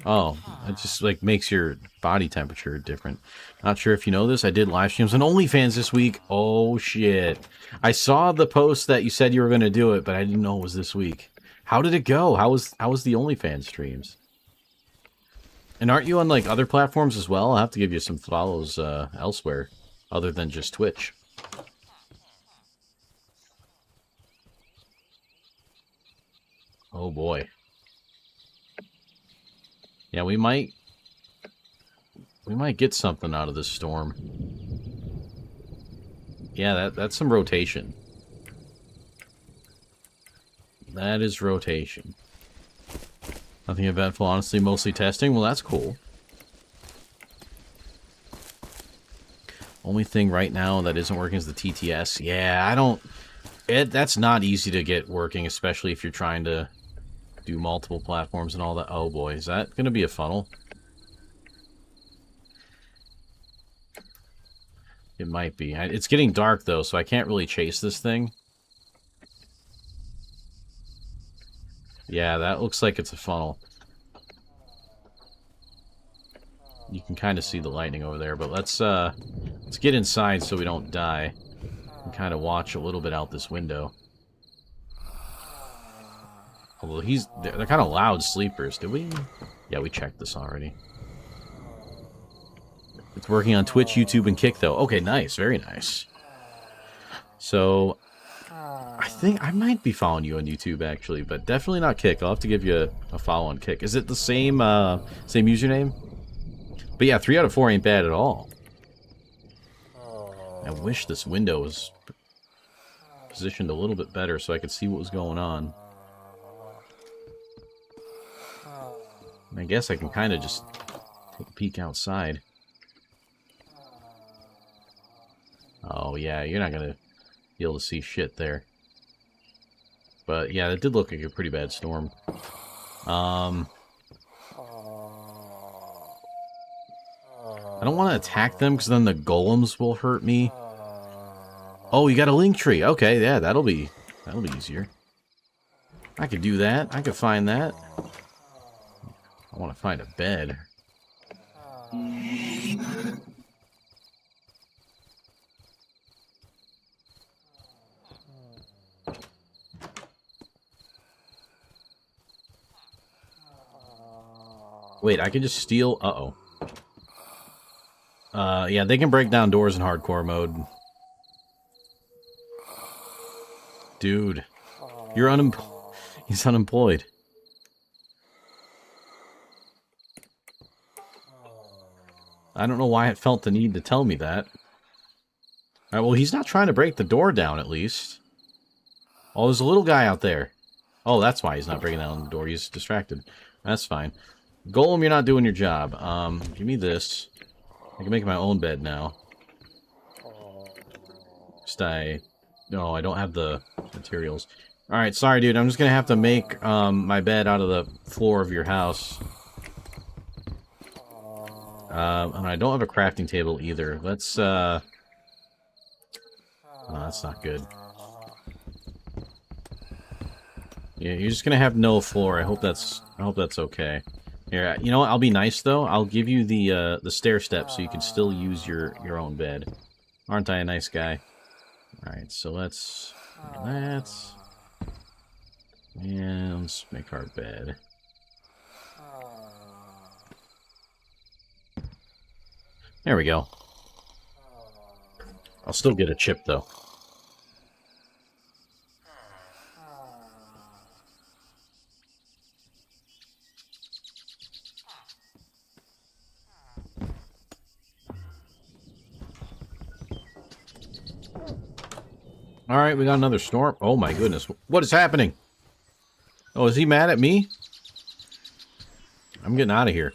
Oh, it just like makes your body temperature different. Not sure if you know this. I did live streams on OnlyFans this week. Oh shit. I saw the post that you said you were going to do it, but I didn't know it was this week. How did it go? How was the OnlyFans streams? And aren't you on like other platforms as well? I'll have to give you some follows elsewhere other than just Twitch. Oh boy. Yeah, we might get something out of this storm. Yeah, that's some rotation. That is rotation. Nothing eventful, honestly, mostly testing. Well, that's cool. Only thing right now that isn't working is the TTS. Yeah, that's not easy to get working, especially if you're trying to do multiple platforms and all that. Oh boy, is that going to be a funnel? It might be. It's getting dark, though, so I can't really chase this thing. Yeah, that looks like it's a funnel. You can kind of see the lightning over there, but let's get inside so we don't die. And kind of watch a little bit out this window. Although they're kind of loud sleepers. Did we? Yeah, we checked this already. It's working on Twitch, YouTube, and Kick, though. Okay, nice. Very nice. So, I think I might be following you on YouTube, actually, but definitely not Kick. I'll have to give you a follow on Kick. Is it the same username? But yeah, 3 out of 4 ain't bad at all. I wish this window was positioned a little bit better so I could see what was going on. I guess I can kind of just take a peek outside. Oh, yeah, you're not going to be able to see shit there. But, yeah, it did look like a pretty bad storm. I don't want to attack them, because then the golems will hurt me. Oh, you got a link tree. Okay, yeah, that'll be easier. I could do that. I could find that. I want to find a bed. Wait, I can just steal... Uh-oh. Yeah, they can break down doors in hardcore mode. Dude. You're He's unemployed. I don't know why it felt the need to tell me that. Alright, well, he's not trying to break the door down, at least. Oh, there's a little guy out there. Oh, that's why he's not breaking down the door. He's distracted. That's fine. Golem, you're not doing your job. Give me this. I can make my own bed now. No, I don't have the materials. Alright, sorry, dude. I'm just gonna have to make my bed out of the floor of your house. And I don't have a crafting table either. Let's, oh, that's not good. Yeah, you're just gonna have no floor. I hope that's okay. Here, you know what? I'll be nice though. I'll give you the stair steps so you can still use your own bed. Aren't I a nice guy? Alright, so let's and let's make our bed. There we go. I'll still get a chip though. Alright, we got another storm. Oh my goodness. What is happening? Oh, is he mad at me? I'm getting out of here.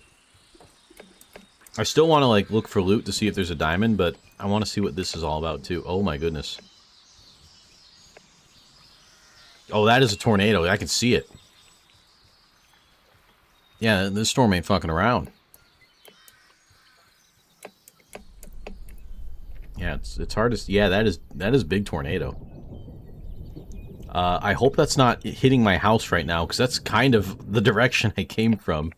I still want to, like, look for loot to see if there's a diamond, but I want to see what this is all about, too. Oh my goodness. Oh, that is a tornado. I can see it. Yeah, this storm ain't fucking around. Yeah, it's hard to... Yeah, that is big tornado. I hope that's not hitting my house right now, because that's kind of the direction I came from.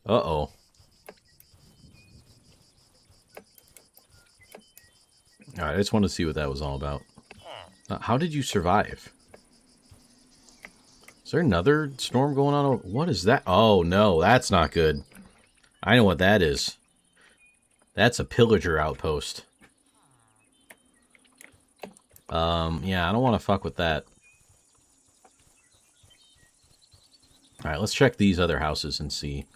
Uh-oh. Alright, I just wanted to see what that was all about. How did you survive? Is there another storm going on? What is that? Oh, no, that's not good. I know what that is. That's a pillager outpost. Yeah, I don't want to fuck with that. Alright, let's check these other houses and see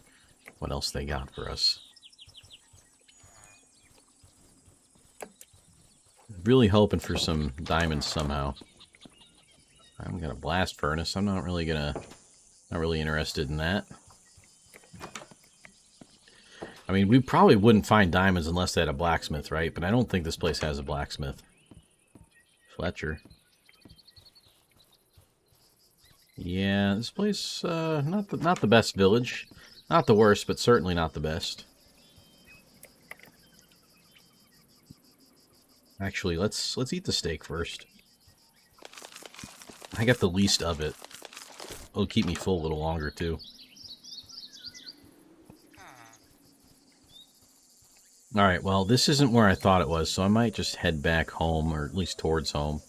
what else they got for us. Really hoping for some diamonds somehow. I'm gonna blast furnace. I'm not really interested in that. I mean, we probably wouldn't find diamonds unless they had a blacksmith, right? But I don't think this place has a blacksmith. Fletcher. Yeah, this place, not the best village. Not the worst, but certainly not the best. Actually, let's eat the steak first. I got the least of it. It'll keep me full a little longer, too. Alright, well, this isn't where I thought it was, so I might just head back home, or at least towards home.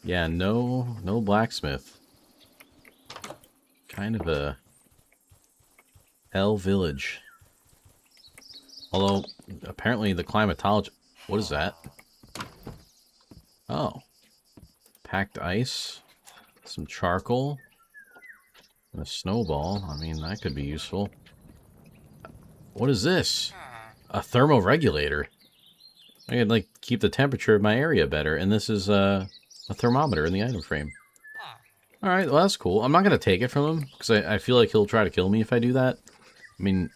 Yeah, no blacksmith. Kind of a hell village. Although, apparently the climatologist... What is that? Oh. Packed ice. Some charcoal. And a snowball. I mean, that could be useful. What is this? A thermoregulator. I could, like, keep the temperature of my area better. And this is a thermometer in the item frame. Alright, well, that's cool. I'm not going to take it from him, because I feel like he'll try to kill me if I do that. I mean,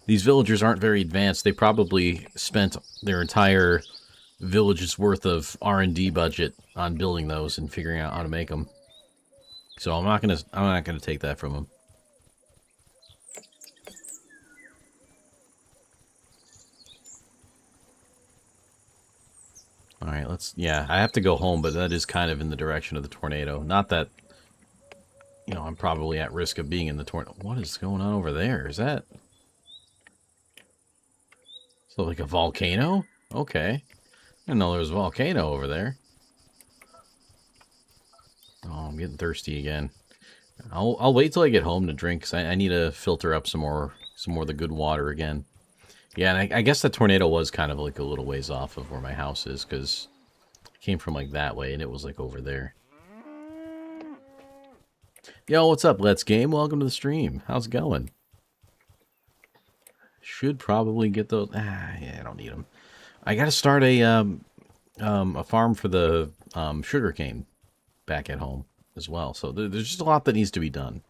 these villagers aren't very advanced. They probably spent their entire village's worth of R&D budget on building those and figuring out how to make them. So I'm not gonna take that from him. Alright, yeah, I have to go home, but that is kind of in the direction of the tornado. Not that, you know, I'm probably at risk of being in the tornado. What is going on over there? Is that... So, like a volcano? Okay. I didn't know there was a volcano over there. Oh, I'm getting thirsty again. I'll wait till I get home to drink, because I need to filter up some more of the good water again. Yeah, and I guess the tornado was kind of like a little ways off of where my house is, because it came from like that way, and it was like over there. Yo, what's up, Let's Game? Welcome to the stream. How's it going? Should probably get those. Yeah, I don't need them. I got to start a farm for the sugarcane back at home as well. So there's just a lot that needs to be done.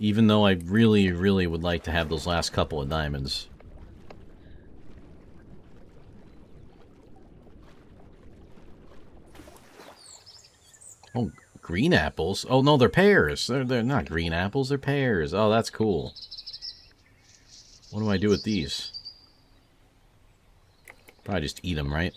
Even though I really, really would like to have those last couple of diamonds. Oh, green apples? Oh, no, they're pears. They're not green apples, they're pears. Oh, that's cool. What do I do with these? Probably just eat them, right?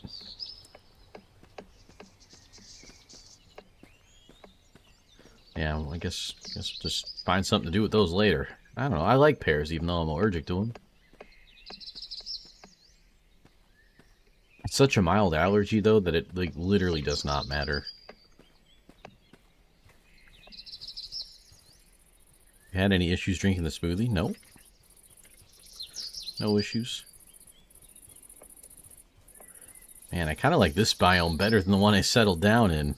Yeah, well, I guess we'll just find something to do with those later. I don't know. I like pears, even though I'm allergic to them. It's such a mild allergy, though, that it like literally does not matter. Had any issues drinking the smoothie? No. No issues. Man, I kind of like this biome better than the one I settled down in.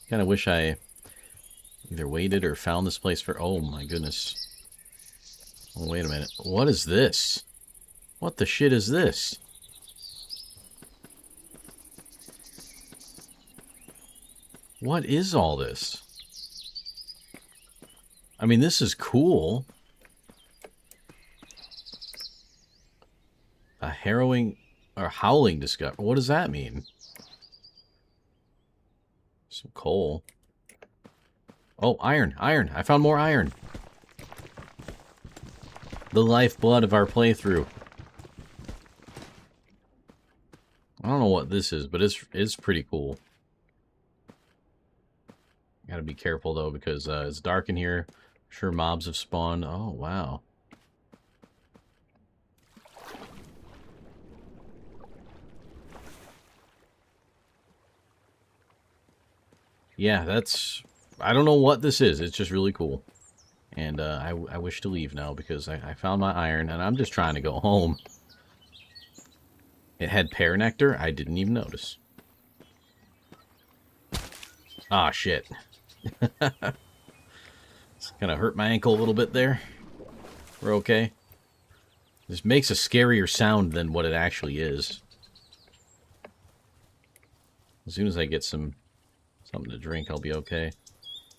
Kind of wish I either waited or found this place for... Oh, my goodness. Oh, wait a minute. What is this? What the shit is this? What is all this? I mean, this is cool. A harrowing or howling discovery. What does that mean? Some coal. Oh, iron. Iron. I found more iron. The lifeblood of our playthrough. I don't know what this is, but it's pretty cool. Gotta be careful, though, because it's dark in here. I'm sure mobs have spawned. Oh, wow. Yeah, that's... I don't know what this is. It's just really cool. And I wish to leave now because I found my iron, and I'm just trying to go home. It had pear nectar? I didn't even notice. Ah, shit. It's gonna hurt my ankle a little bit there. We're okay. This makes a scarier sound than what it actually is. As soon as I get something to drink, I'll be okay.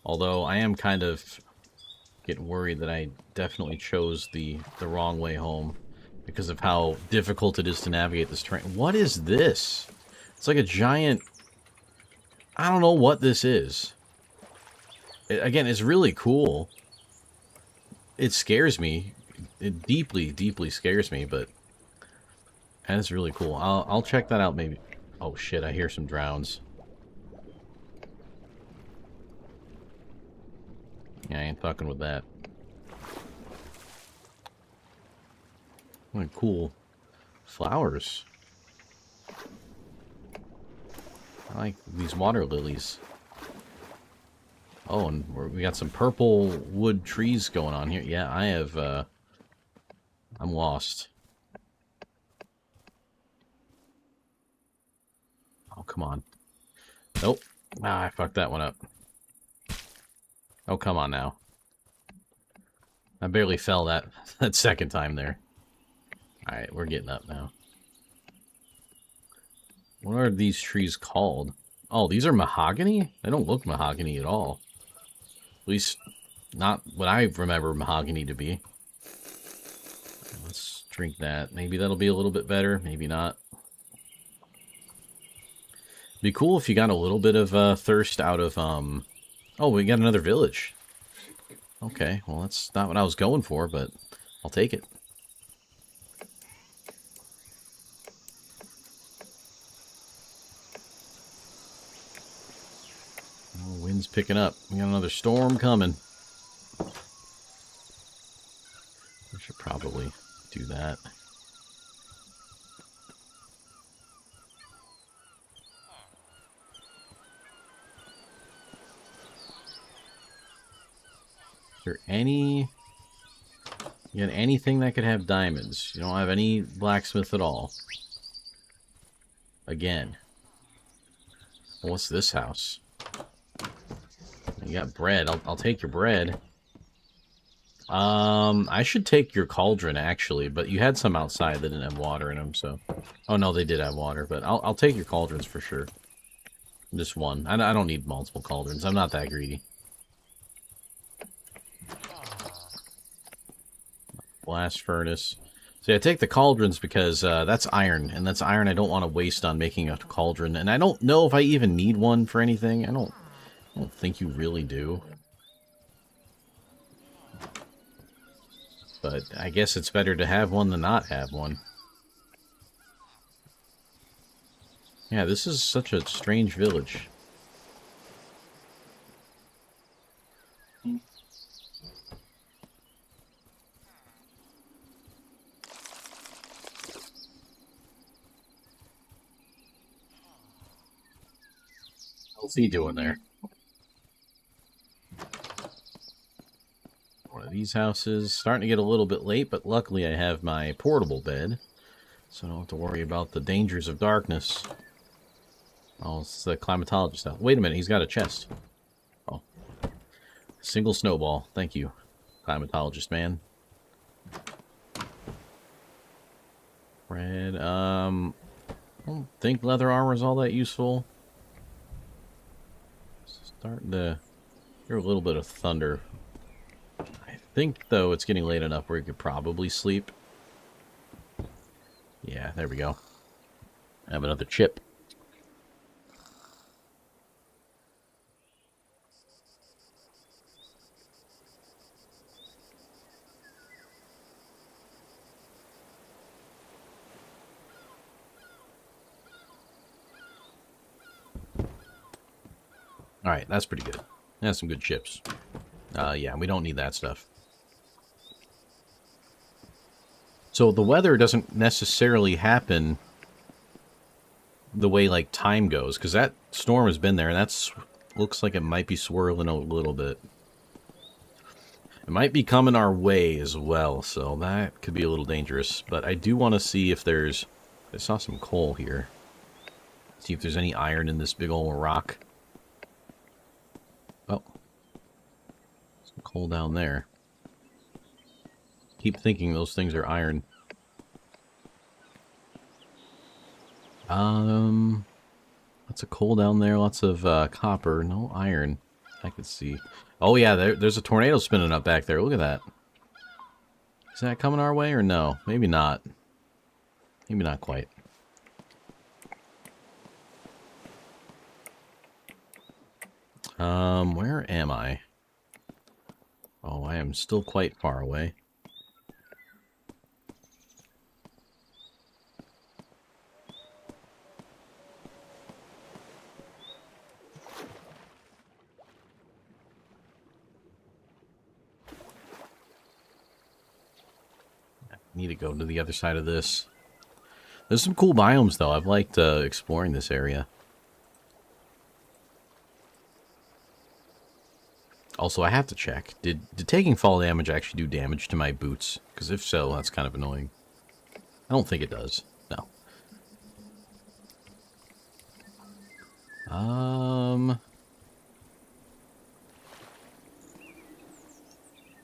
Although, I am kind of getting worried that I definitely chose the wrong way home because of how difficult it is to navigate this terrain. What is this? It's like a giant... I don't know what this is. Again, it's really cool. It scares me. It deeply, deeply scares me, but... And it's really cool. I'll check that out maybe. Oh shit, I hear some drowns. Yeah, I ain't fucking with that. What cool flowers. I like these water lilies. Oh, and we got some purple wood trees going on here. Yeah, I have, I'm lost. Oh, come on. Nope. Ah, I fucked that one up. Oh, come on now. I barely fell that second time there. Alright, we're getting up now. What are these trees called? Oh, these are mahogany? They don't look mahogany at all. At least, not what I remember mahogany to be. Let's drink that. Maybe that'll be a little bit better. Maybe not. Be cool if you got a little bit of thirst out of... Oh, we got another village. Okay, well, that's not what I was going for, but I'll take it. Oh, wind's picking up. We got another storm coming. I should probably do that. Is there any... You got anything that could have diamonds? You don't have any blacksmith at all. Again. What's this house? You got bread. I'll take your bread. I should take your cauldron, actually, but you had some outside that didn't have water in them, so... Oh, no, they did have water, but I'll take your cauldrons for sure. Just one. I don't need multiple cauldrons. I'm not that greedy. Blast furnace. See, I take the cauldrons because that's iron, and that's iron I don't want to waste on making a cauldron, and I don't know if I even need one for anything. I don't I don't think you really do. But I guess it's better to have one than not have one. Yeah, this is such a strange village. What's he doing there? One of these houses. Starting to get a little bit late, but luckily I have my portable bed. So I don't have to worry about the dangers of darkness. Oh, it's the climatologist now. Wait a minute, he's got a chest. Oh. Single snowball. Thank you, climatologist man. Red, I don't think leather armor is all that useful. Starting to hear a little bit of thunder. I think, though, it's getting late enough where you could probably sleep. Yeah, there we go. I have another chip. Alright, that's pretty good. That's some good chips. Yeah, we don't need that stuff. So the weather doesn't necessarily happen the way, like, time goes, because that storm has been there, and that's looks like it might be swirling a little bit. It might be coming our way as well, so that could be a little dangerous. But I do want to see if there's... I saw some coal here. See if there's any iron in this big old rock. Oh. Some coal down there. Keep thinking those things are iron. Lots of coal down there, lots of copper, no iron. I could see. Oh yeah, there's a tornado spinning up back there. Look at that. Is that coming our way or no? Maybe not. Maybe not quite. Where am I? Oh, I am still quite far away. Need to go to the other side of this. There's some cool biomes, though. I've liked exploring this area. Also, I have to check. Did taking fall damage actually do damage to my boots? Because if so, that's kind of annoying. I don't think it does. No.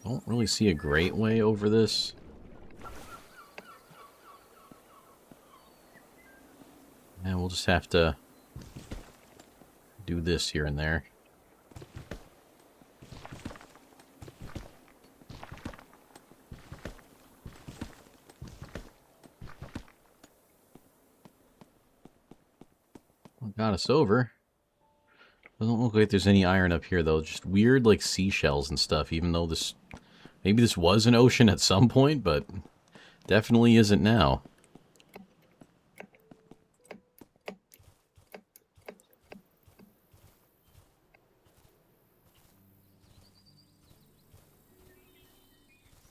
Don't really see a great way over this. And we'll just have to do this here and there. Well, got us over. Doesn't look like there's any iron up here, though. Just weird, like, seashells and stuff, even though this... Maybe this was an ocean at some point, but definitely isn't now.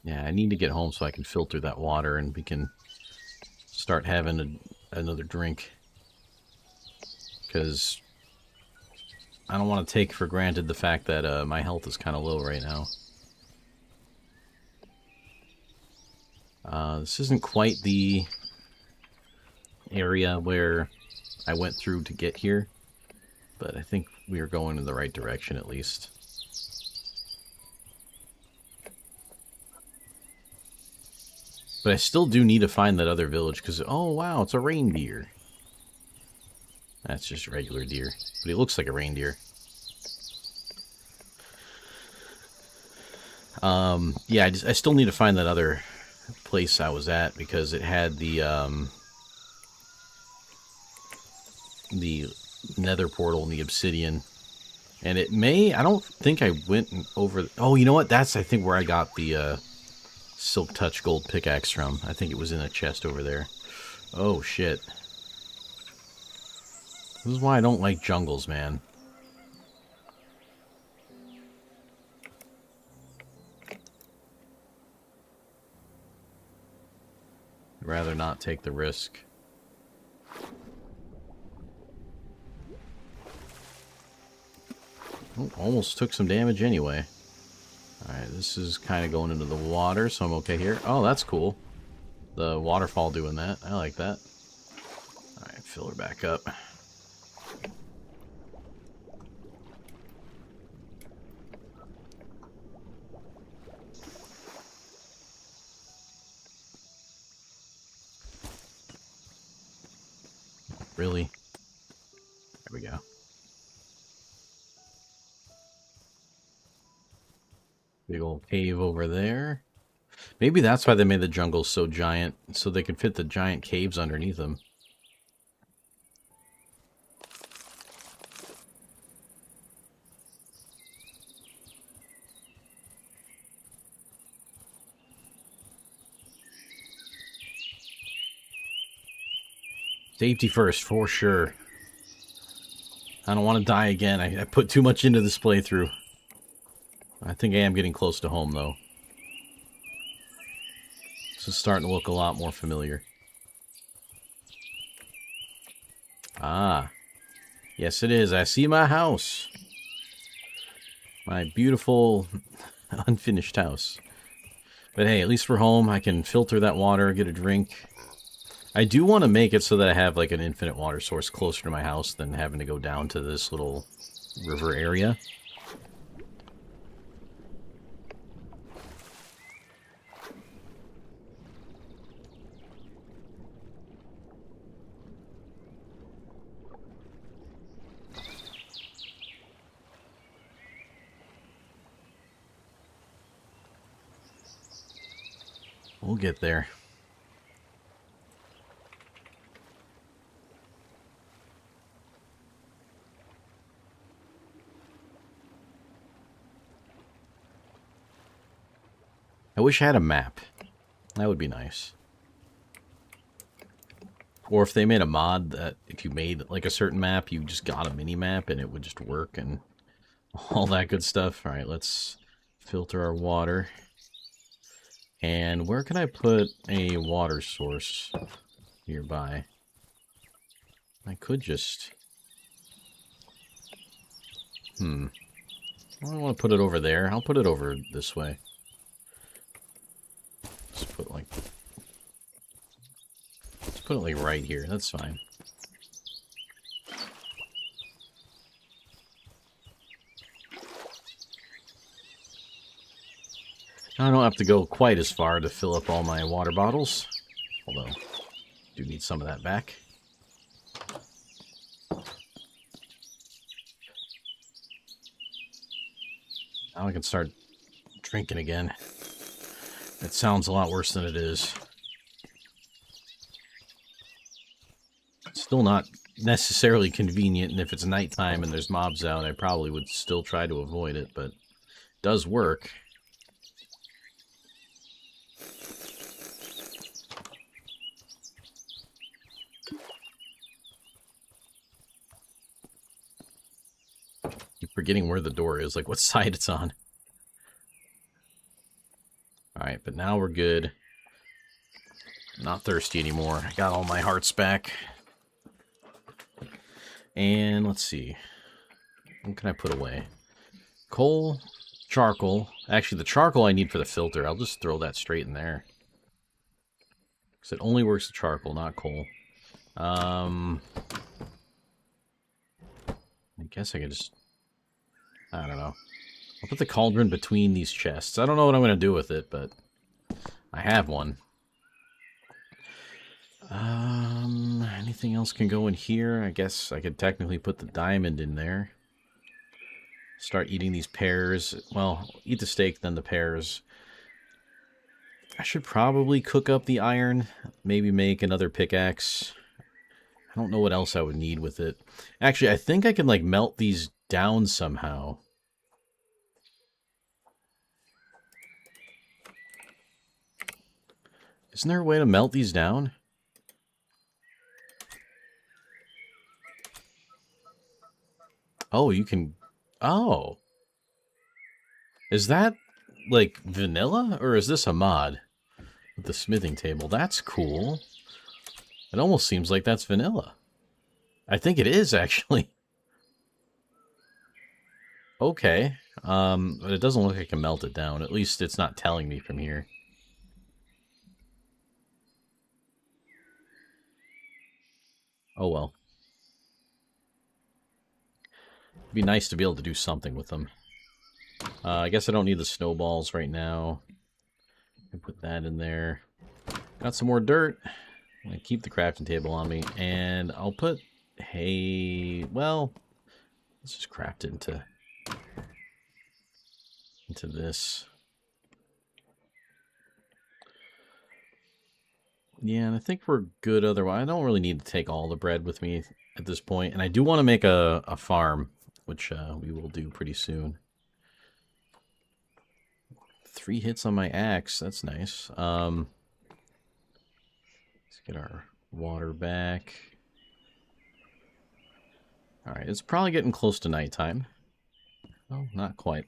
Yeah, I need to get home so I can filter that water and we can start having another drink. Because I don't want to take for granted the fact that my health is kind of low right now. This isn't quite the area where I went through to get here, but I think we are going in the right direction at least. But I still do need to find that other village, because, oh wow, it's a reindeer. That's just a regular deer, but he looks like a reindeer. Yeah, I still need to find that other place I was at, because it had the nether portal and the obsidian. And it may... I don't think I went over... Oh, you know what? That's, I think, where I got the Silk Touch gold pickaxe from. I think it was in a chest over there. Oh, shit. This is why I don't like jungles, man. I'd rather not take the risk. Oh, almost took some damage anyway. Alright, this is kind of going into the water, so I'm okay here. Oh, that's cool. The waterfall doing that. I like that. Alright, fill her back up. Really? There we go. Big old cave over there. Maybe that's why they made the jungles so giant, so they could fit the giant caves underneath them. Safety first, for sure. I don't want to die again. I put too much into this playthrough. I think I am getting close to home, though. This is starting to look a lot more familiar. Ah. Yes, it is. I see my house. My beautiful, unfinished house. But hey, at least we're home. I can filter that water, get a drink. I do want to make it so that I have like an infinite water source closer to my house than having to go down to this little river area. We'll get there. I wish I had a map. That would be nice. Or if they made a mod that if you made like a certain map, you just got a mini map and it would just work and all that good stuff. All right, let's filter our water. And where can I put a water source nearby? I could just... I don't want to put it over there. I'll put it over this way. Let's put it like right here. That's fine. I don't have to go quite as far to fill up all my water bottles. Although, I do need some of that back. Now I can start drinking again. It sounds a lot worse than it is. It's still not necessarily convenient, and if it's nighttime and there's mobs out, I probably would still try to avoid it, but it does work. Keep forgetting where the door is, like what side it's on. Alright, but now we're good. Not thirsty anymore. I got all my hearts back. And let's see. What can I put away? Coal, charcoal. Actually, the charcoal I need for the filter. I'll just throw that straight in there. Because it only works with charcoal, not coal. I guess I could just... I don't know. I'll put the cauldron between these chests. I don't know what I'm going to do with it, but I have one. Anything else can go in here? I guess I could technically put the diamond in there. Start eating these pears. Well, eat the steak, then the pears. I should probably cook up the iron. Maybe make another pickaxe. I don't know what else I would need with it. Actually, I think I can, like, melt these down somehow. Isn't there a way to melt these down? Oh, you can... Oh. Is that, like, vanilla? Or is this a mod? With the smithing table. That's cool. It almost seems like that's vanilla. I think it is, actually. Okay. But it doesn't look like I can melt it down. At least it's not telling me from here. Oh well. It'd be nice to be able to do something with them. I guess I don't need the snowballs right now. I can put that in there. Got some more dirt. I'm going to keep the crafting table on me. And I'll put hay... Well, let's just craft it into this. Yeah, and I think we're good otherwise. I don't really need to take all the bread with me at this point. And I do want to make a farm, which we will do pretty soon. 3 hits on my axe. That's nice. Let's get our water back. Alright, it's probably getting close to nighttime. Oh, not quite.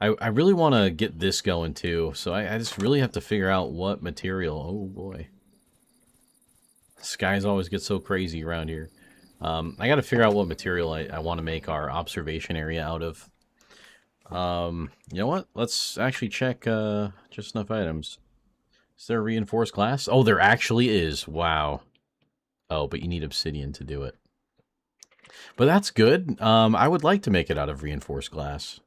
I really want to get this going too, so I just really have to figure out what material. Oh boy. The skies always get so crazy around here. I got to figure out what material I want to make our observation area out of. You know what? Let's actually check just enough items. Is there reinforced glass? Oh, there actually is. Wow. Oh, but you need obsidian to do it. But that's good. I would like to make it out of reinforced glass.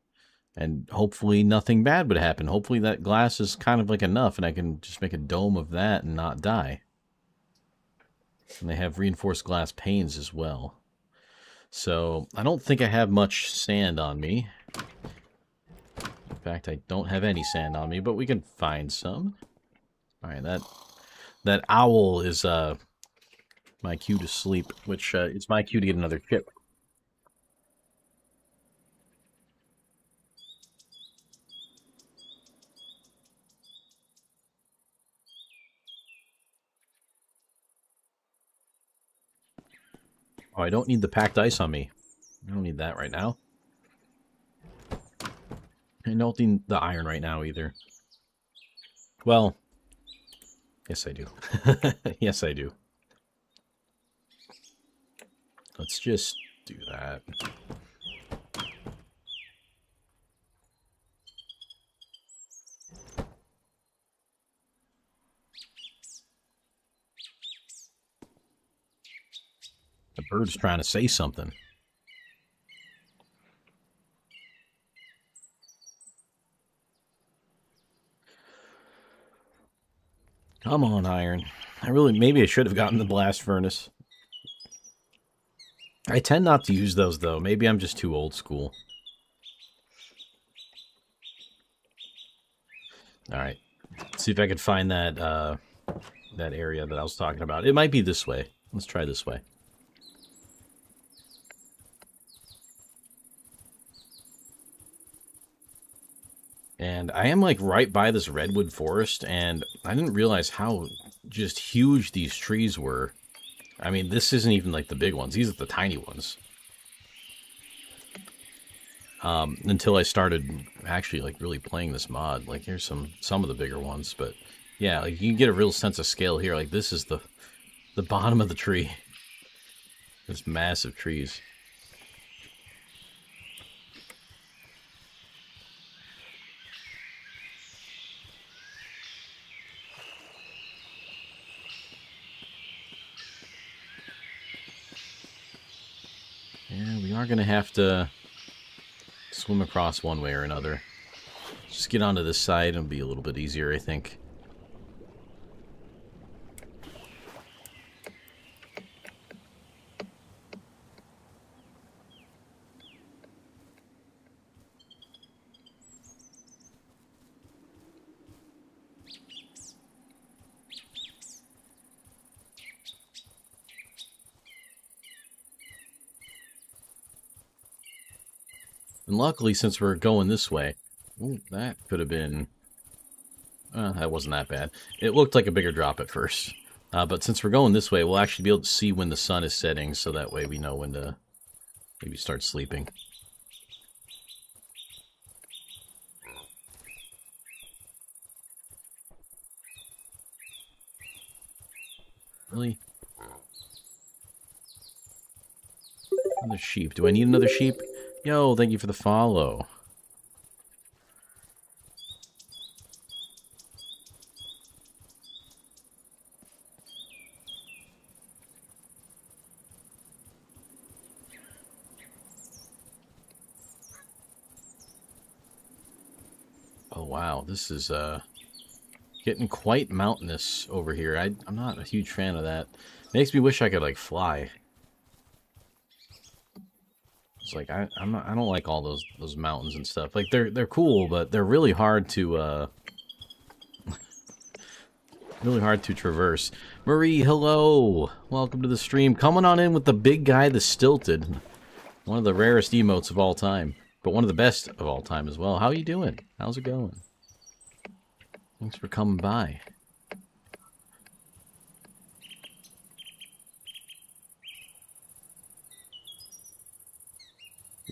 And hopefully nothing bad would happen. Hopefully that glass is kind of like enough and I can just make a dome of that and not die. And they have reinforced glass panes as well. So I don't think I have much sand on me. In fact, I don't have any sand on me, but we can find some. Alright, that owl is my cue to sleep, which it's my cue to get another chip. Oh, I don't need the packed ice on me. I don't need that right now. I don't need the iron right now either. Well, yes I do. Yes I do. Let's just do that. The bird's trying to say something. Come on, iron. Maybe I should have gotten the blast furnace. I tend not to use those, though. Maybe I'm just too old school. Alright. See if I could find that, that area that I was talking about. It might be this way. Let's try this way. And I am, like, right by this redwood forest, and I didn't realize how just huge these trees were. I mean, this isn't even, like, the big ones. These are the tiny ones. Until I started actually, like, really playing this mod. Like, here's some of the bigger ones, but yeah, like, you can get a real sense of scale here. Like, this is the bottom of the tree. There's massive trees. Yeah, we are going to have to swim across one way or another. Just get onto this side and it'll be a little bit easier, I think. And luckily, since we're going this way... Ooh, that could have been... that wasn't that bad. It looked like a bigger drop at first. But since we're going this way, we'll actually be able to see when the sun is setting, so that way we know when to maybe start sleeping. Really? Another sheep. Do I need another sheep? Yo, thank you for the follow. Oh, wow. This is, getting quite mountainous over here. I'm not a huge fan of that. Makes me wish I could, like, fly. It's like, I don't like all those mountains and stuff. Like, they're cool, but they're really hard to, really hard to traverse. Marie, hello! Welcome to the stream. Coming on in with the big guy, the stilted. One of the rarest emotes of all time. But one of the best of all time as well. How you doing? How's it going? Thanks for coming by.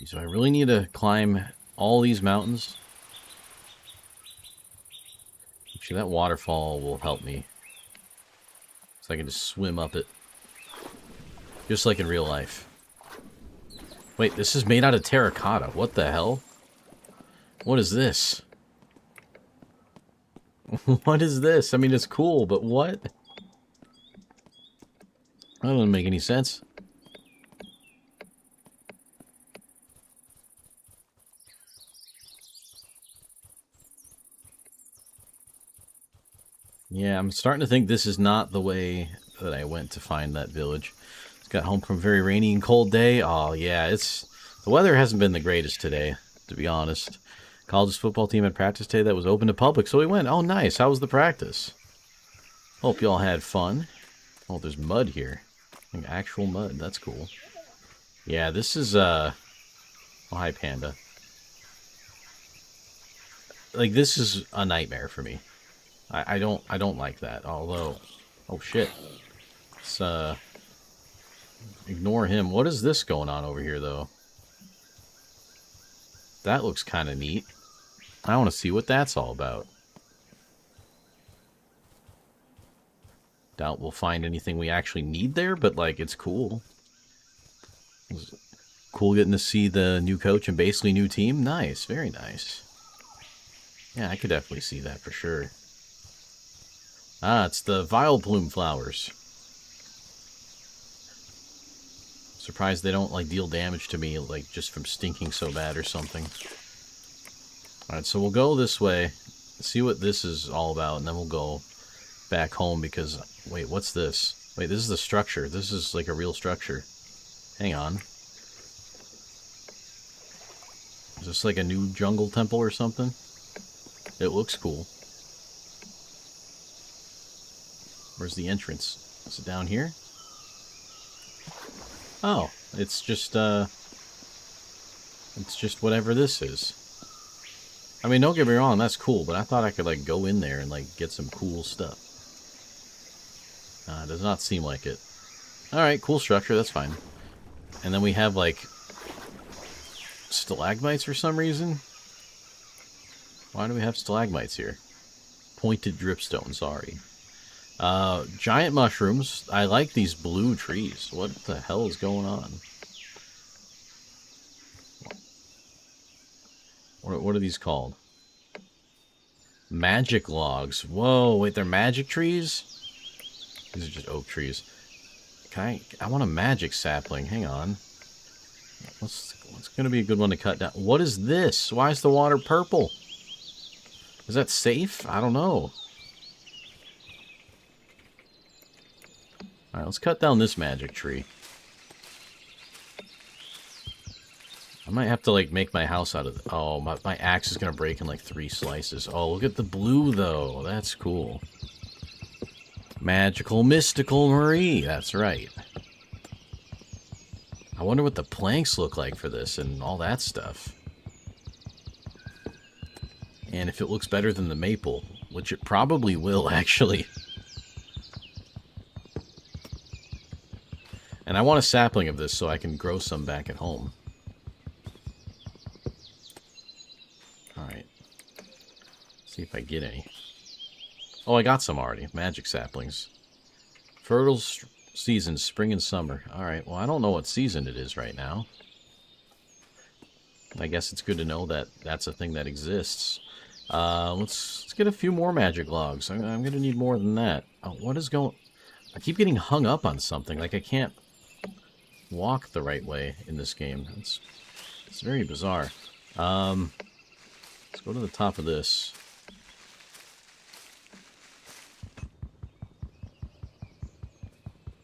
So I really need to climb all these mountains. Actually, that waterfall will help me. So I can just swim up it. Just like in real life. Wait, this is made out of terracotta. What the hell? What is this? What is this? I mean, it's cool, but what? That doesn't make any sense. Yeah, I'm starting to think this is not the way that I went to find that village. Just got home from a very rainy and cold day. Oh, yeah, the weather hasn't been the greatest today, to be honest. College's football team had practice today that was open to public, so we went. Oh, nice. How was the practice? Hope y'all had fun. Oh, there's mud here. Like actual mud. That's cool. Yeah, this is, oh, hi, Panda. Like, this is a nightmare for me. I don't like that, although... Oh, shit. Let's, ignore him. What is this going on over here, though? That looks kind of neat. I want to see what that's all about. Doubt we'll find anything we actually need there, but, like, it's cool. It's cool getting to see the new coach and basically new team. Nice, very nice. Yeah, I could definitely see that for sure. Ah, it's the Vile Plume flowers. Surprised they don't, like, deal damage to me, like, just from stinking so bad or something. Alright, so we'll go this way, see what this is all about, and then we'll go back home because... Wait, what's this? Wait, this is the structure. This is, like, a real structure. Hang on. Is this, like, a new jungle temple or something? It looks cool. Where's the entrance? Is it down here? Oh, it's just whatever this is. I mean, don't get me wrong, that's cool, but I thought I could, like, go in there and, like, get some cool stuff. It does not seem like it. Alright, cool structure, that's fine. And then we have, like, stalagmites for some reason. Why do we have stalagmites here? Pointed dripstone, sorry. Giant mushrooms. I like these blue trees. What the hell is going on? What are these called? Magic logs. Whoa, wait, they're magic trees? These are just oak trees. I want a magic sapling. Hang on. What's going to be a good one to cut down? What is this? Why is the water purple? Is that safe? I don't know. Alright, let's cut down this magic tree. I might have to, like, make my house out of... Oh, my axe is going to break in, like, 3 slices. Oh, look at the blue, though. That's cool. Magical, mystical Marie. That's right. I wonder what the planks look like for this and all that stuff. And if it looks better than the maple, which it probably will, actually. And I want a sapling of this so I can grow some back at home. Alright. See if I get any. Oh, I got some already. Magic saplings. Fertile seasons, spring and summer. Alright, well, I don't know what season it is right now. I guess it's good to know that that's a thing that exists. Let's get a few more magic logs. I'm going to need more than that. Oh, what is going... I keep getting hung up on something. Like, I can't walk the right way in this game. It's very bizarre. Let's go to the top of this.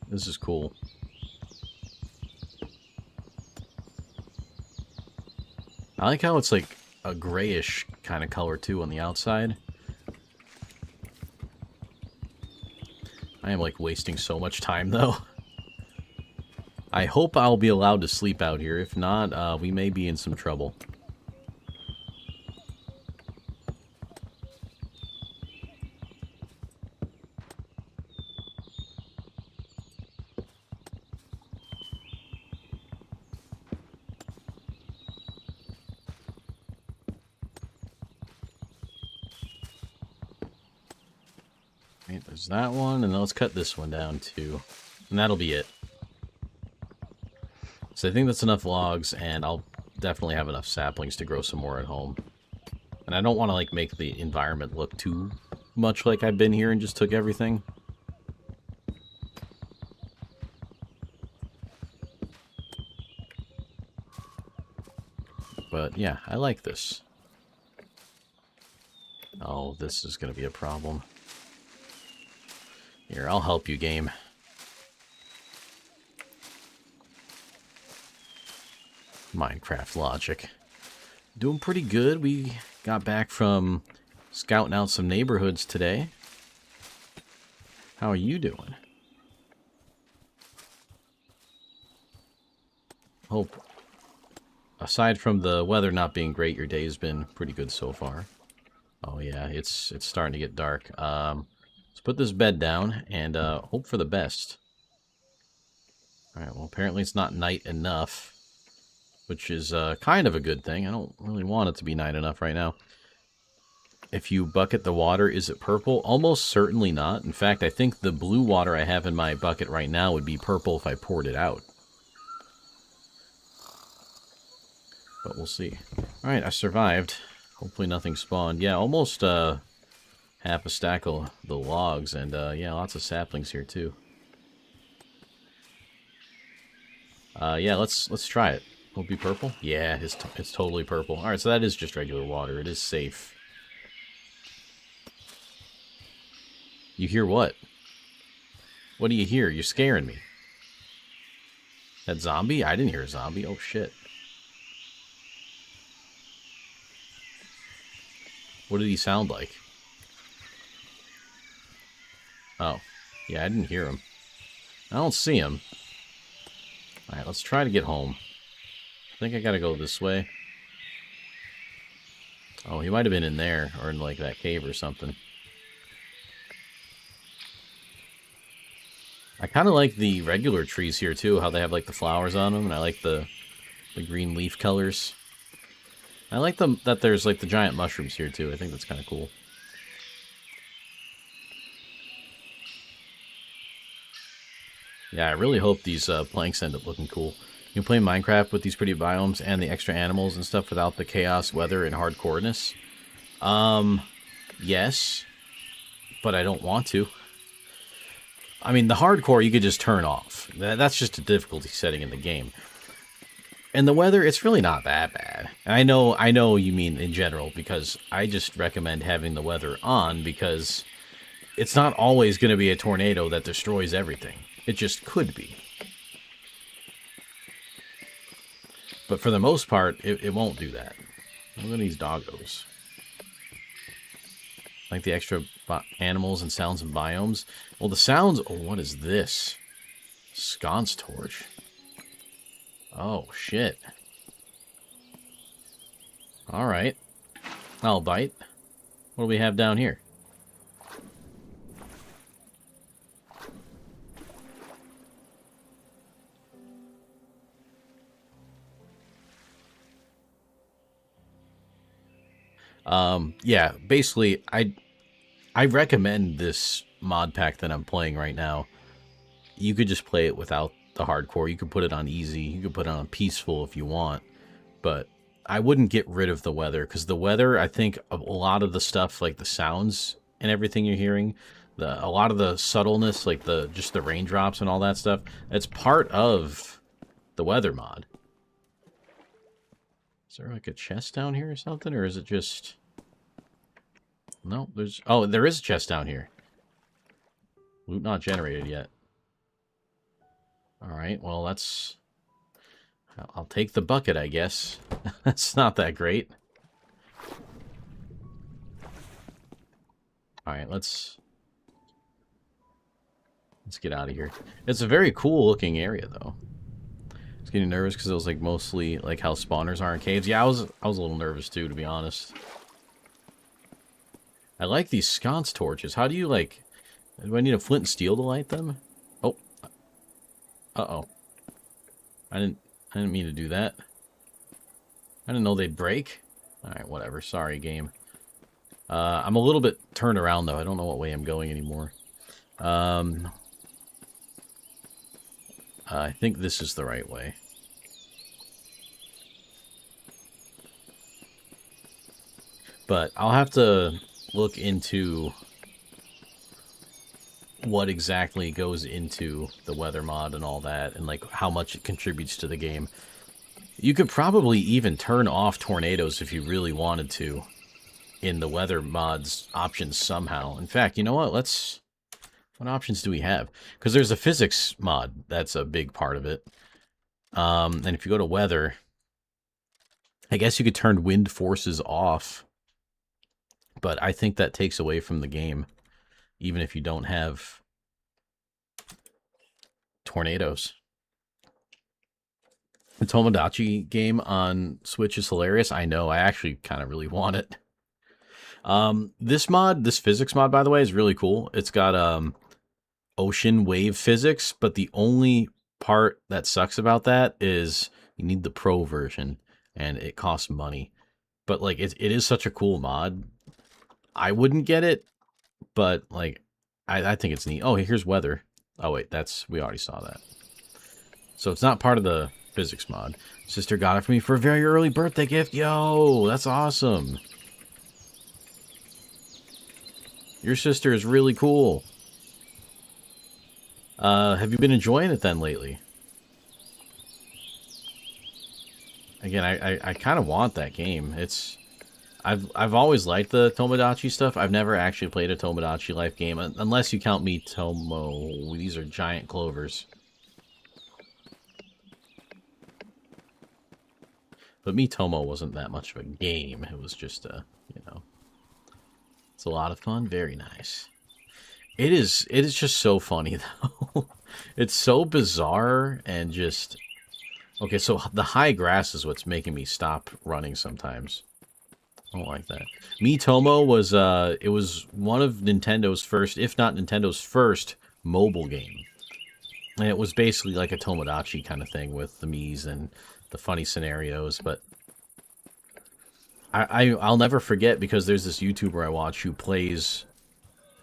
This is cool. I like how it's like a grayish kind of color too on the outside. I am like wasting so much time though. I hope I'll be allowed to sleep out here. If not, we may be in some trouble. Right, there's that one, and then let's cut this one down too. And that'll be it. So I think that's enough logs, and I'll definitely have enough saplings to grow some more at home. And I don't want to like make the environment look too much like I've been here and just took everything. But yeah, I like this. Oh, this is going to be a problem. Here, I'll help you, game. Minecraft logic. Doing pretty good. We got back from scouting out some neighborhoods today. How are you doing? Hope, aside from the weather not being great, your day's been pretty good so far. Oh yeah, it's starting to get dark. Let's put this bed down and hope for the best. Alright, well apparently it's not night enough, which is kind of a good thing. I don't really want it to be night enough right now. If you bucket the water, is it purple? Almost certainly not. In fact, I think the blue water I have in my bucket right now would be purple if I poured it out. But we'll see. Alright, I survived. Hopefully nothing spawned. Yeah, almost half a stack of the logs, and yeah, lots of saplings here too. Yeah, let's try it. Will it be purple? Yeah, it's totally purple. Alright, so that is just regular water. It is safe. You hear what? What do you hear? You're scaring me. That zombie? I didn't hear a zombie. Oh, shit. What did he sound like? Oh. Yeah, I didn't hear him. I don't see him. Alright, let's try to get home. I think I gotta go this way. Oh, he might have been in there, or in, like, that cave or something. I kind of like the regular trees here, too, how they have, like, the flowers on them, and I like the green leaf colors. I like them that there's, like, the giant mushrooms here, too. I think that's kind of cool. Yeah, I really hope these planks end up looking cool. You can play Minecraft with these pretty biomes and the extra animals and stuff without the chaos, weather, and hardcoreness. Yes, but I don't want to. I mean, the hardcore you could just turn off. That's just a difficulty setting in the game. And the weather, it's really not that bad. And I know you mean in general, because I just recommend having the weather on, because it's not always going to be a tornado that destroys everything. It just could be. But for the most part, it won't do that. Look at these doggos. Like the extra animals and sounds and biomes. Well, the sounds... Oh, what is this? Sconce torch. Oh, shit. Alright. I'll bite. What do we have down here? Yeah, basically, I recommend this mod pack that I'm playing right now. You could just play it without the hardcore. You could put it on easy. You could put it on peaceful if you want. But I wouldn't get rid of the weather, because the weather, I think a lot of the stuff, like the sounds and everything you're hearing, a lot of the subtleness, like just the raindrops and all that stuff, it's part of the weather mod. Is there like a chest down here or something, or is it just... No, there's... Oh, there is a chest down here. Loot not generated yet. Alright, well, that's... I'll take the bucket, I guess. That's not that great. Alright, let's get out of here. It's a very cool looking area, though. I was getting nervous because it was like mostly like how spawners are in caves. Yeah, I was a little nervous too, to be honest. I like these sconce torches. How do you like... Do I need a flint and steel to light them? Oh. Uh-oh. I didn't mean to do that. I didn't know they'd break. Alright, whatever. Sorry, game. I'm a little bit turned around, though. I don't know what way I'm going anymore. I think this is the right way. But I'll have to look into what exactly goes into the weather mod and all that, and like how much it contributes to the game. You could probably even turn off tornadoes if you really wanted to in the weather mods options somehow. In fact, you know what? What options do we have? Because there's a physics mod. That's a big part of it. And if you go to weather, I guess you could turn wind forces off. But I think that takes away from the game, even if you don't have tornadoes. The Tomodachi game on Switch is hilarious. I know. I actually kind of really want it. This physics mod, by the way, is really cool. It's got ocean wave physics, but the only part that sucks about that is you need the pro version, and it costs money. But like, it is such a cool mod. I wouldn't get it, but like, I think it's neat. Oh, here's weather. Oh wait, we already saw that. So it's not part of the physics mod. Sister got it for me for a very early birthday gift. Yo, that's awesome. Your sister is really cool. Have you been enjoying it then lately? Again, I kind of want that game. I've always liked the Tomodachi stuff. I've never actually played a Tomodachi Life game, unless you count me Tomo. These are giant clovers. But Miitomo wasn't that much of a game. It was just you know, it's a lot of fun. Very nice. It is just so funny though. It's so bizarre and just okay. So the high grass is what's making me stop running sometimes. I don't like that. Miitomo was it was one of Nintendo's first, if not Nintendo's first, mobile game. And it was basically like a Tomodachi kind of thing with the Miis and the funny scenarios, but I'll never forget, because there's this YouTuber I watch who plays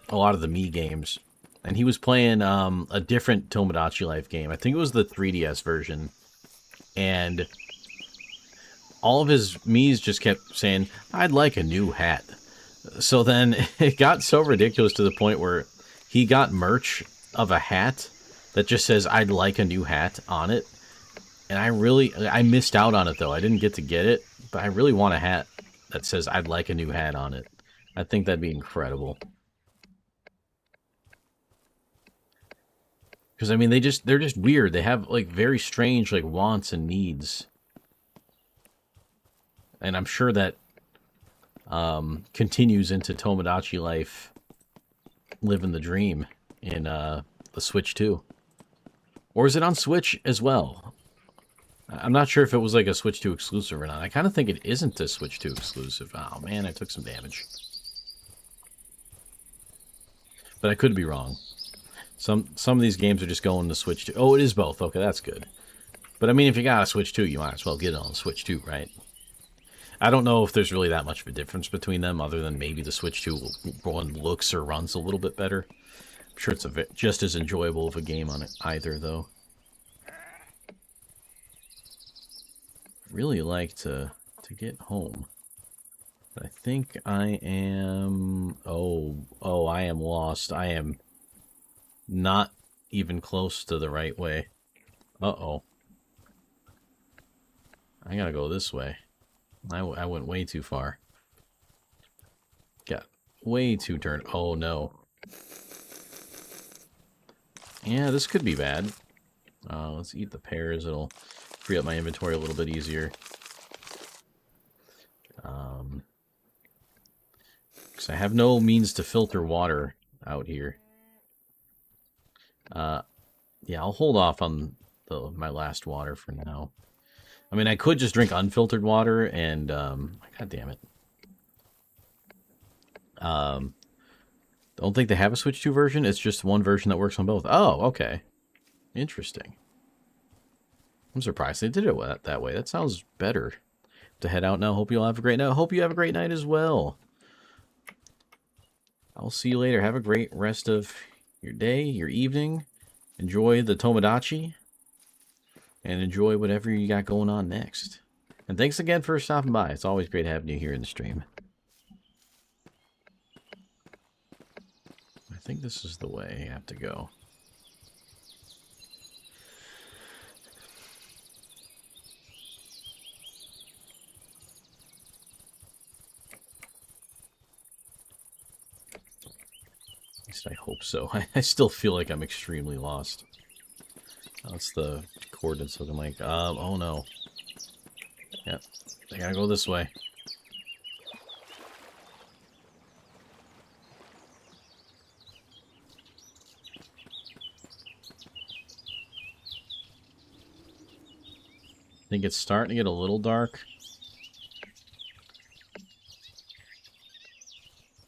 a lot of the Mii games, and he was playing a different Tomodachi Life game. I think it was the 3DS version, and all of his Miis just kept saying, "I'd like a new hat." So then it got so ridiculous to the point where he got merch of a hat that just says, "I'd like a new hat" on it. And I missed out on it, though. I didn't get to get it, but I really want a hat that says, "I'd like a new hat" on it. I think that'd be incredible. Because, I mean, they're just weird. They have, like, very strange, like, wants and needs. And I'm sure that continues into Tomodachi Life, living the dream in the Switch 2. Or is it on Switch as well? I'm not sure if it was like a Switch 2 exclusive or not. I kind of think it isn't a Switch 2 exclusive. Oh man, I took some damage. But I could be wrong. Some of these games are just going to Switch 2. Oh, it is both. Okay, that's good. But I mean, if you got a Switch 2, you might as well get it on the Switch 2, right? I don't know if there's really that much of a difference between them, other than maybe the Switch 2 one looks or runs a little bit better. I'm sure it's just as enjoyable of a game on it either, though. Really like to get home. But I think I am... Oh, I am lost. I am not even close to the right way. Uh-oh. I gotta go this way. I went way too far. Got way too turned. Oh, no. Yeah, this could be bad. Let's eat the pears. It'll free up my inventory a little bit easier. Because I have no means to filter water out here. Yeah, I'll hold off on my last water for now. I mean, I could just drink unfiltered water and, God damn it. Don't think they have a Switch 2 version. It's just one version that works on both. Oh, okay. Interesting. I'm surprised they did it that way. That sounds better. To head out now. Hope you all have a great night. Hope you have a great night as well. I'll see you later. Have a great rest of your day, your evening. Enjoy the Tomodachi. And enjoy whatever you got going on next. And thanks again for stopping by. It's always great having you here in the stream. I think this is the way I have to go. At least I hope so. I still feel like I'm extremely lost. That's the coordinates looking like. Oh no. Yep. I gotta go this way. I think it's starting to get a little dark.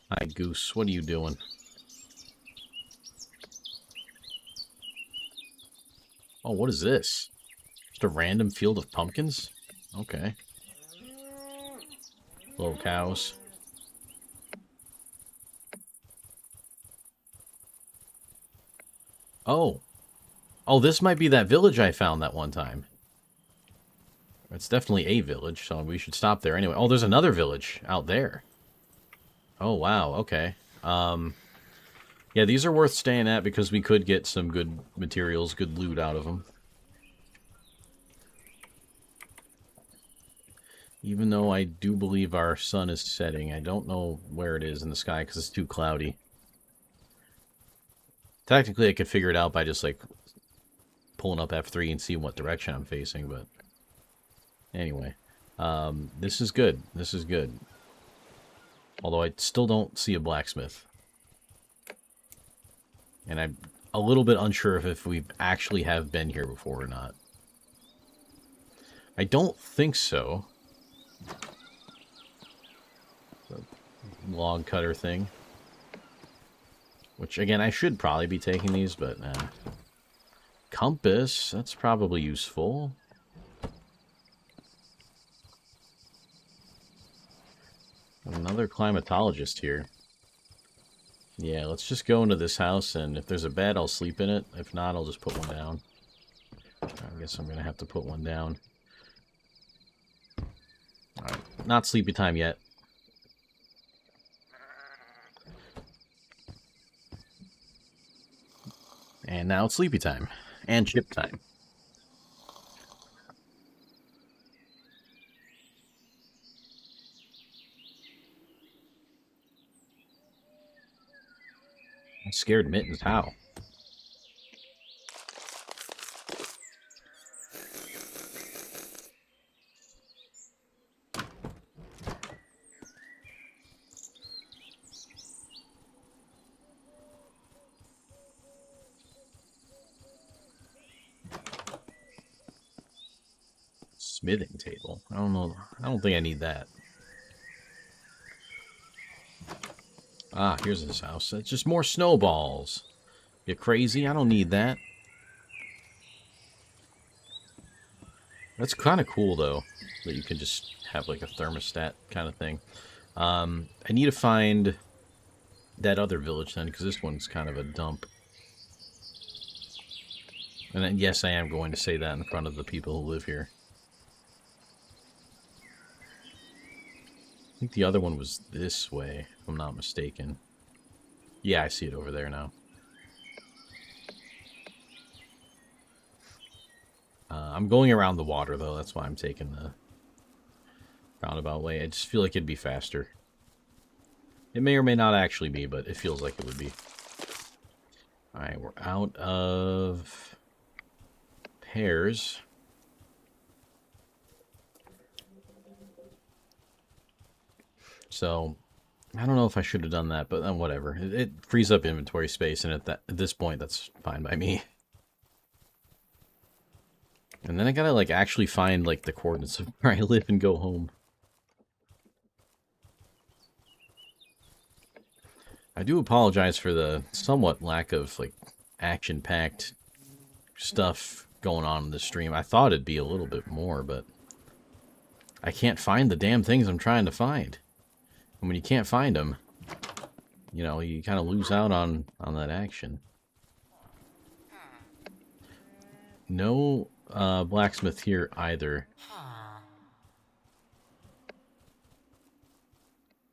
Hi, Goose. What are you doing? Oh, what is this? Just a random field of pumpkins? Okay. Little cows. Oh. Oh, this might be that village I found that one time. It's definitely a village, so we should stop there anyway. Oh, there's another village out there. Oh, wow. Okay. Yeah, these are worth staying at because we could get some good materials, good loot out of them. Even though I do believe our sun is setting, I don't know where it is in the sky because it's too cloudy. Technically, I could figure it out by just, like, pulling up F3 and seeing what direction I'm facing, but... Anyway. This is good. This is good. Although I still don't see a blacksmith. And I'm a little bit unsure if we actually have been here before or not. I don't think so. The log cutter thing. Which, again, I should probably be taking these, but... Compass, that's probably useful. Another climatologist here. Yeah, let's just go into this house, and if there's a bed, I'll sleep in it. If not, I'll just put one down. I guess I'm going to have to put one down. Alright, not sleepy time yet. And now it's sleepy time. And chip time. I'm scared Mittens. How? Smithing table. I don't know. I don't think I need that. Ah, here's his house. It's just more snowballs. You crazy? I don't need that. That's kind of cool, though, that you can just have, like, a thermostat kind of thing. I need to find that other village, then, because this one's kind of a dump. And then, yes, I am going to say that in front of the people who live here. I think the other one was this way, if I'm not mistaken. Yeah, I see it over there now. I'm going around the water, though. That's why I'm taking the roundabout way. I just feel like it'd be faster. It may or may not actually be, but it feels like it would be. Alright, we're out of pears. So, I don't know if I should have done that, but whatever. It frees up inventory space, and at this point, that's fine by me. And then I gotta, like, actually find, like, the coordinates of where I live and go home. I do apologize for the somewhat lack of, like, action-packed stuff going on in the stream. I thought it'd be a little bit more, but I can't find the damn things I'm trying to find. And when you can't find them, you know, you kind of lose out on that action. No blacksmith here either.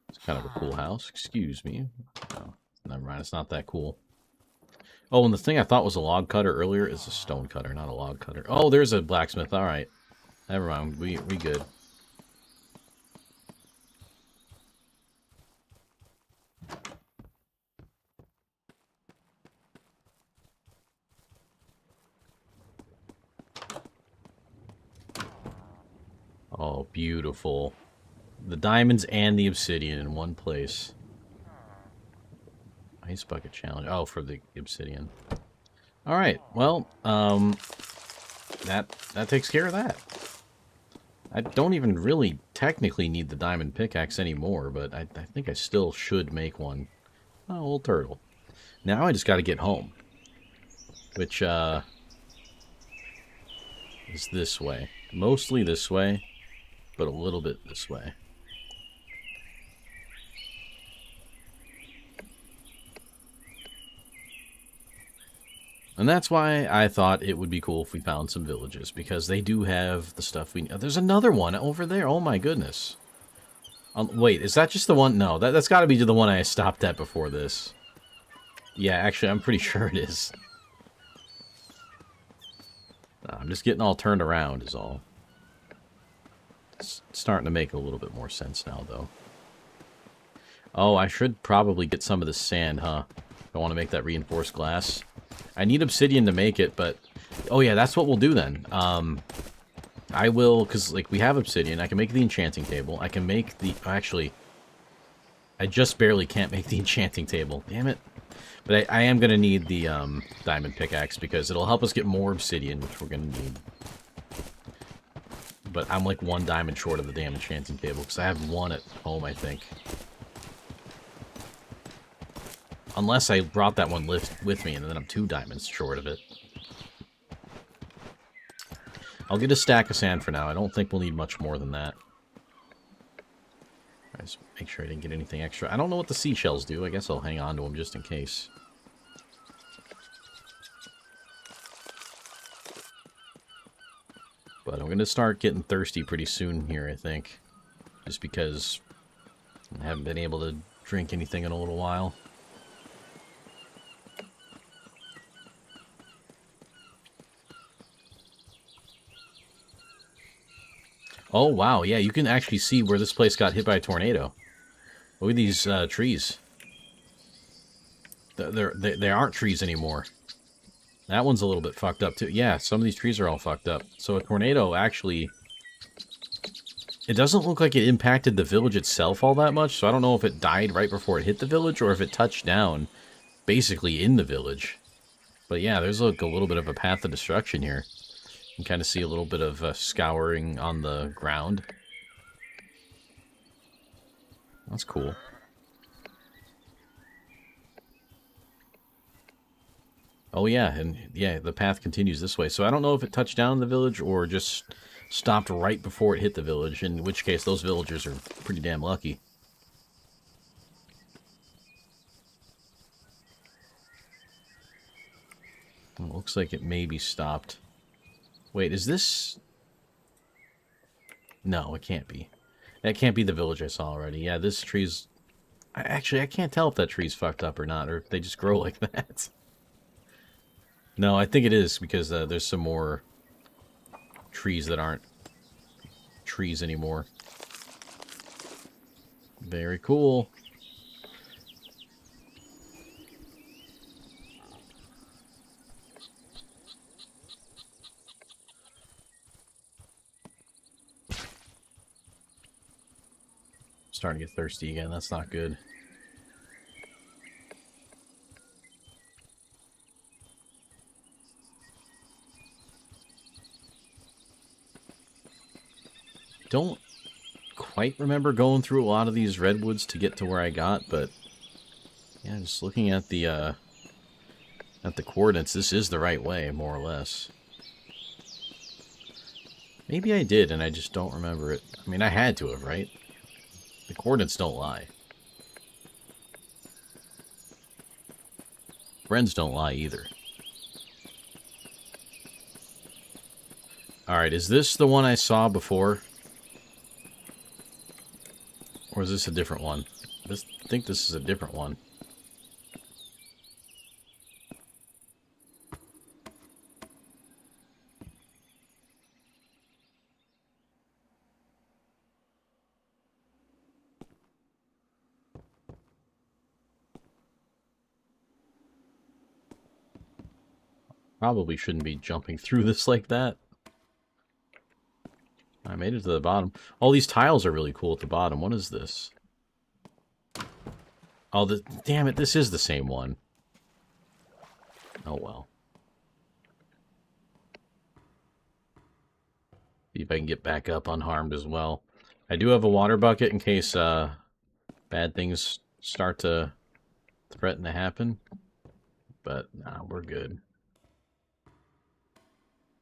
It's kind of a cool house. Excuse me. Oh, never mind, it's not that cool. Oh, and the thing I thought was a log cutter earlier is a stone cutter, not a log cutter. Oh, there's a blacksmith. All right. Never mind. We good. Oh, beautiful. The diamonds and the obsidian in one place. Ice bucket challenge. Oh, for the obsidian. All right. Well, that takes care of that. I don't even really technically need the diamond pickaxe anymore, but I think I still should make one. Oh, old turtle. Now I just got to get home, which is this way. Mostly this way, but a little bit this way. And that's why I thought it would be cool if we found some villages, because they do have the stuff we need. There's another one over there. Oh my goodness. Wait, is that just the one? No, that's got to be the one I stopped at before this. Yeah, actually, I'm pretty sure it is. I'm just getting all turned around is all. It's starting to make a little bit more sense now, though. Oh, I should probably get some of the sand, huh? I want to make that reinforced glass. I need obsidian to make it, but... Oh, yeah, that's what we'll do then. I will, because, like, we have obsidian. I can make the enchanting table. I can make the... Actually, I just barely can't make the enchanting table. Damn it. But I am going to need the diamond pickaxe, because it'll help us get more obsidian, which we're going to need. But I'm, like, 1 diamond short of the damn enchanting table, because I have 1 at home, I think. Unless I brought that one with me, and then I'm 2 diamonds short of it. I'll get a stack of sand for now. I don't think we'll need much more than that. Right, just make sure I didn't get anything extra. I don't know what the seashells do. I guess I'll hang on to them just in case. But I'm going to start getting thirsty pretty soon here, I think. Just because I haven't been able to drink anything in a little while. Oh, wow. Yeah, you can actually see where this place got hit by a tornado. Look at these trees. They aren't trees anymore. That one's a little bit fucked up, too. Yeah, some of these trees are all fucked up. So a tornado actually... It doesn't look like it impacted the village itself all that much, so I don't know if it died right before it hit the village or if it touched down basically in the village. But yeah, there's like a little bit of a path of destruction here. You can kind of see a little bit of scouring on the ground. That's cool. Oh, yeah, and yeah, the path continues this way. So I don't know if it touched down in the village or just stopped right before it hit the village, in which case those villagers are pretty damn lucky. Well, looks like it maybe stopped. Wait, is this... No, it can't be. That can't be the village I saw already. Yeah, this tree's... Actually, I can't tell if that tree's fucked up or not, or if they just grow like that. No, I think it is, because there's some more trees that aren't trees anymore. Very cool. Starting to get thirsty again. That's not good. Don't quite remember going through a lot of these redwoods to get to where I got, but yeah, just looking at the coordinates, this is the right way, more or less. Maybe I did, and I just don't remember it. I mean, I had to have, right? The coordinates don't lie. Friends don't lie either. Alright, is this the one I saw before? Or is this a different one? I think this is a different one. Probably shouldn't be jumping through this like that. I made it to the bottom. All these tiles are really cool at the bottom. What is this? Oh, damn it, this is the same one. Oh, well. See if I can get back up unharmed as well. I do have a water bucket in case bad things start to threaten to happen. But, nah, we're good.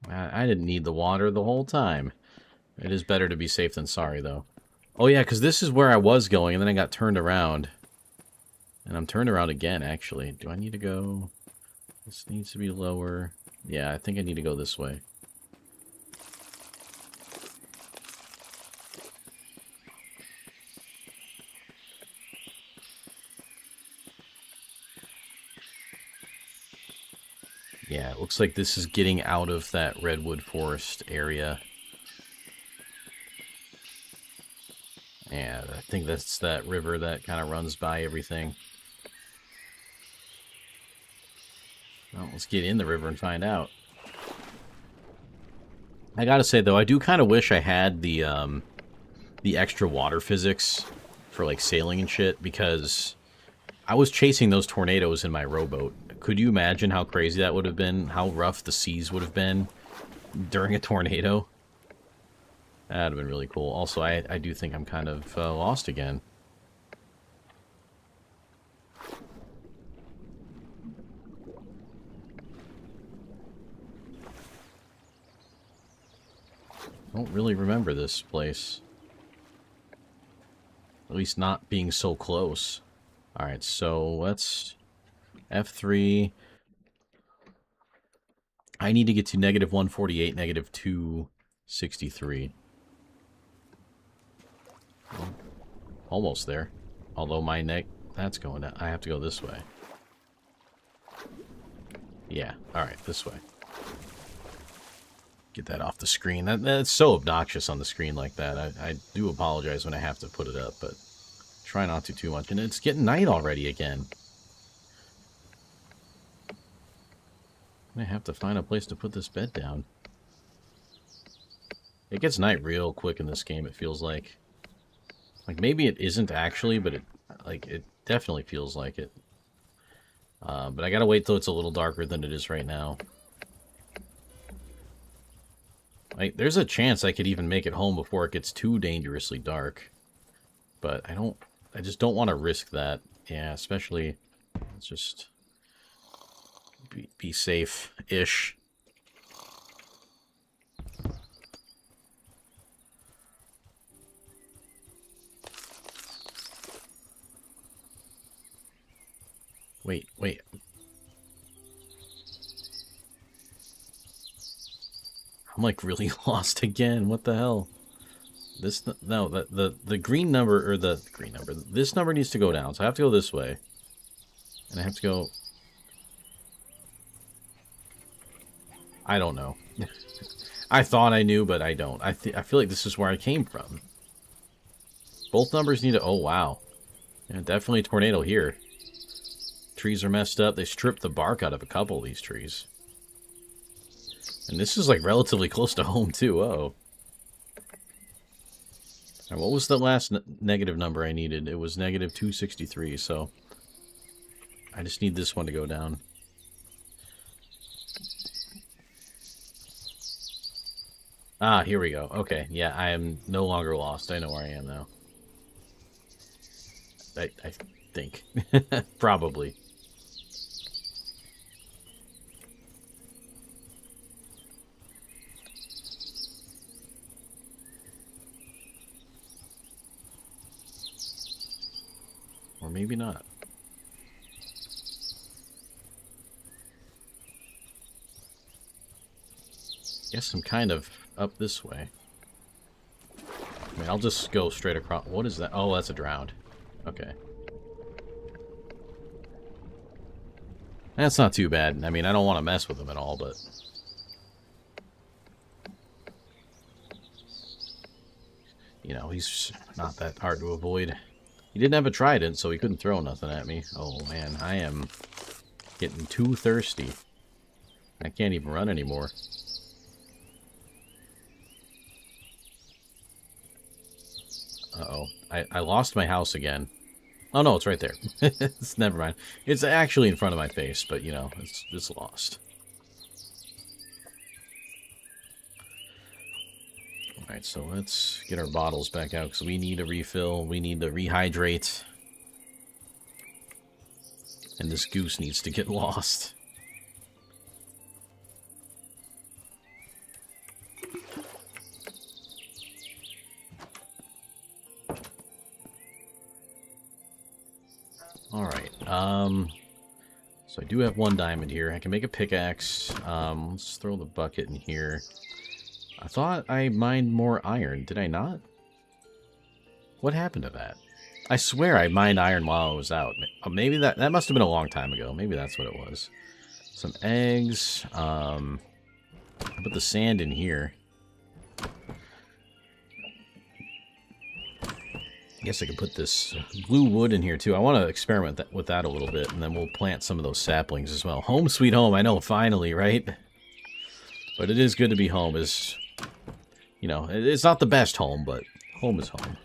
I didn't need the water the whole time. It is better to be safe than sorry, though. Oh, yeah, because this is where I was going, and then I got turned around. And I'm turned around again, actually. Do I need to go... This needs to be lower. Yeah, I think I need to go this way. Yeah, it looks like this is getting out of that redwood forest area. Yeah, I think that's that river that kind of runs by everything. Well, let's get in the river and find out. I gotta say, though, I do kind of wish I had the extra water physics for, like, sailing and shit, because I was chasing those tornadoes in my rowboat. Could you imagine how crazy that would have been? How rough the seas would have been during a tornado? That would have been really cool. Also, I do think I'm kind of lost again. I don't really remember this place. At least not being so close. Alright, so let's... F3... I need to get to negative 148, negative 263. Well, almost there. Although my neck... That's going down. I have to go this way. Yeah, alright, this way. Get that off the screen. That's so obnoxious on the screen like that. I do apologize when I have to put it up, but try not to too much. And it's getting night already again. I have to find a place to put this bed down. It gets night real quick in this game, it feels like. Like, maybe it isn't actually, but it definitely feels like it. But I gotta wait till it's a little darker than it is right now. Like, there's a chance I could even make it home before it gets too dangerously dark. But I just don't want to risk that. Yeah, especially, let's just be safe-ish. Wait. I'm like really lost again. What the hell? No, the green number, or the green number. This number needs to go down, so I have to go this way. And I have to go... I don't know. I thought I knew, but I don't. I feel like this is where I came from. Both numbers need to... Oh, wow. Yeah, definitely a tornado here. Trees are messed up. They stripped the bark out of a couple of these trees. And this is, like, relatively close to home, too. Uh-oh. Right, what was the last negative number I needed? It was negative 263, so... I just need this one to go down. Ah, here we go. Okay, yeah, I am no longer lost. I know where I am now. I think. Probably. Or maybe not. Guess I'm kind of up this way. I mean, I'll just go straight across. What is that? Oh, that's a drowned. Okay. That's not too bad. I mean, I don't want to mess with him at all, but... You know, he's not that hard to avoid. He didn't have a trident, so he couldn't throw nothing at me. Oh, man, I am getting too thirsty. I can't even run anymore. Uh-oh. I lost my house again. Oh, no, it's right there. It's, never mind. It's actually in front of my face, but, you know, it's lost. Alright, so let's get our bottles back out, because we need a refill. We need to rehydrate. And this goose needs to get lost. Alright, so I do have one diamond here. I can make a pickaxe. Let's throw the bucket in here. I thought I mined more iron. Did I not? What happened to that? I swear I mined iron while I was out. Maybe that must have been a long time ago. Maybe that's what it was. Some eggs. I'll put the sand in here. I guess I could put this blue wood in here, too. I want to experiment with that a little bit, and then we'll plant some of those saplings as well. Home sweet home, I know, finally, right? But it is good to be home. Is, you know, it's not the best home, but home is home.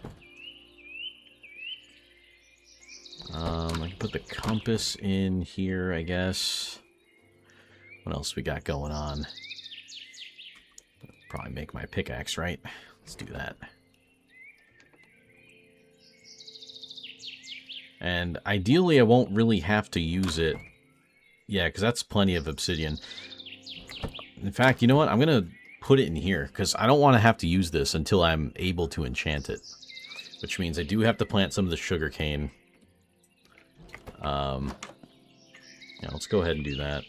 I can put the compass in here, I guess. What else we got going on? Probably make my pickaxe, right? Let's do that. And ideally, I won't really have to use it. Yeah, because that's plenty of obsidian. In fact, you know what? I'm going to put it in here, because I don't want to have to use this until I'm able to enchant it. Which means I do have to plant some of the sugar cane. Yeah, let's go ahead and do that.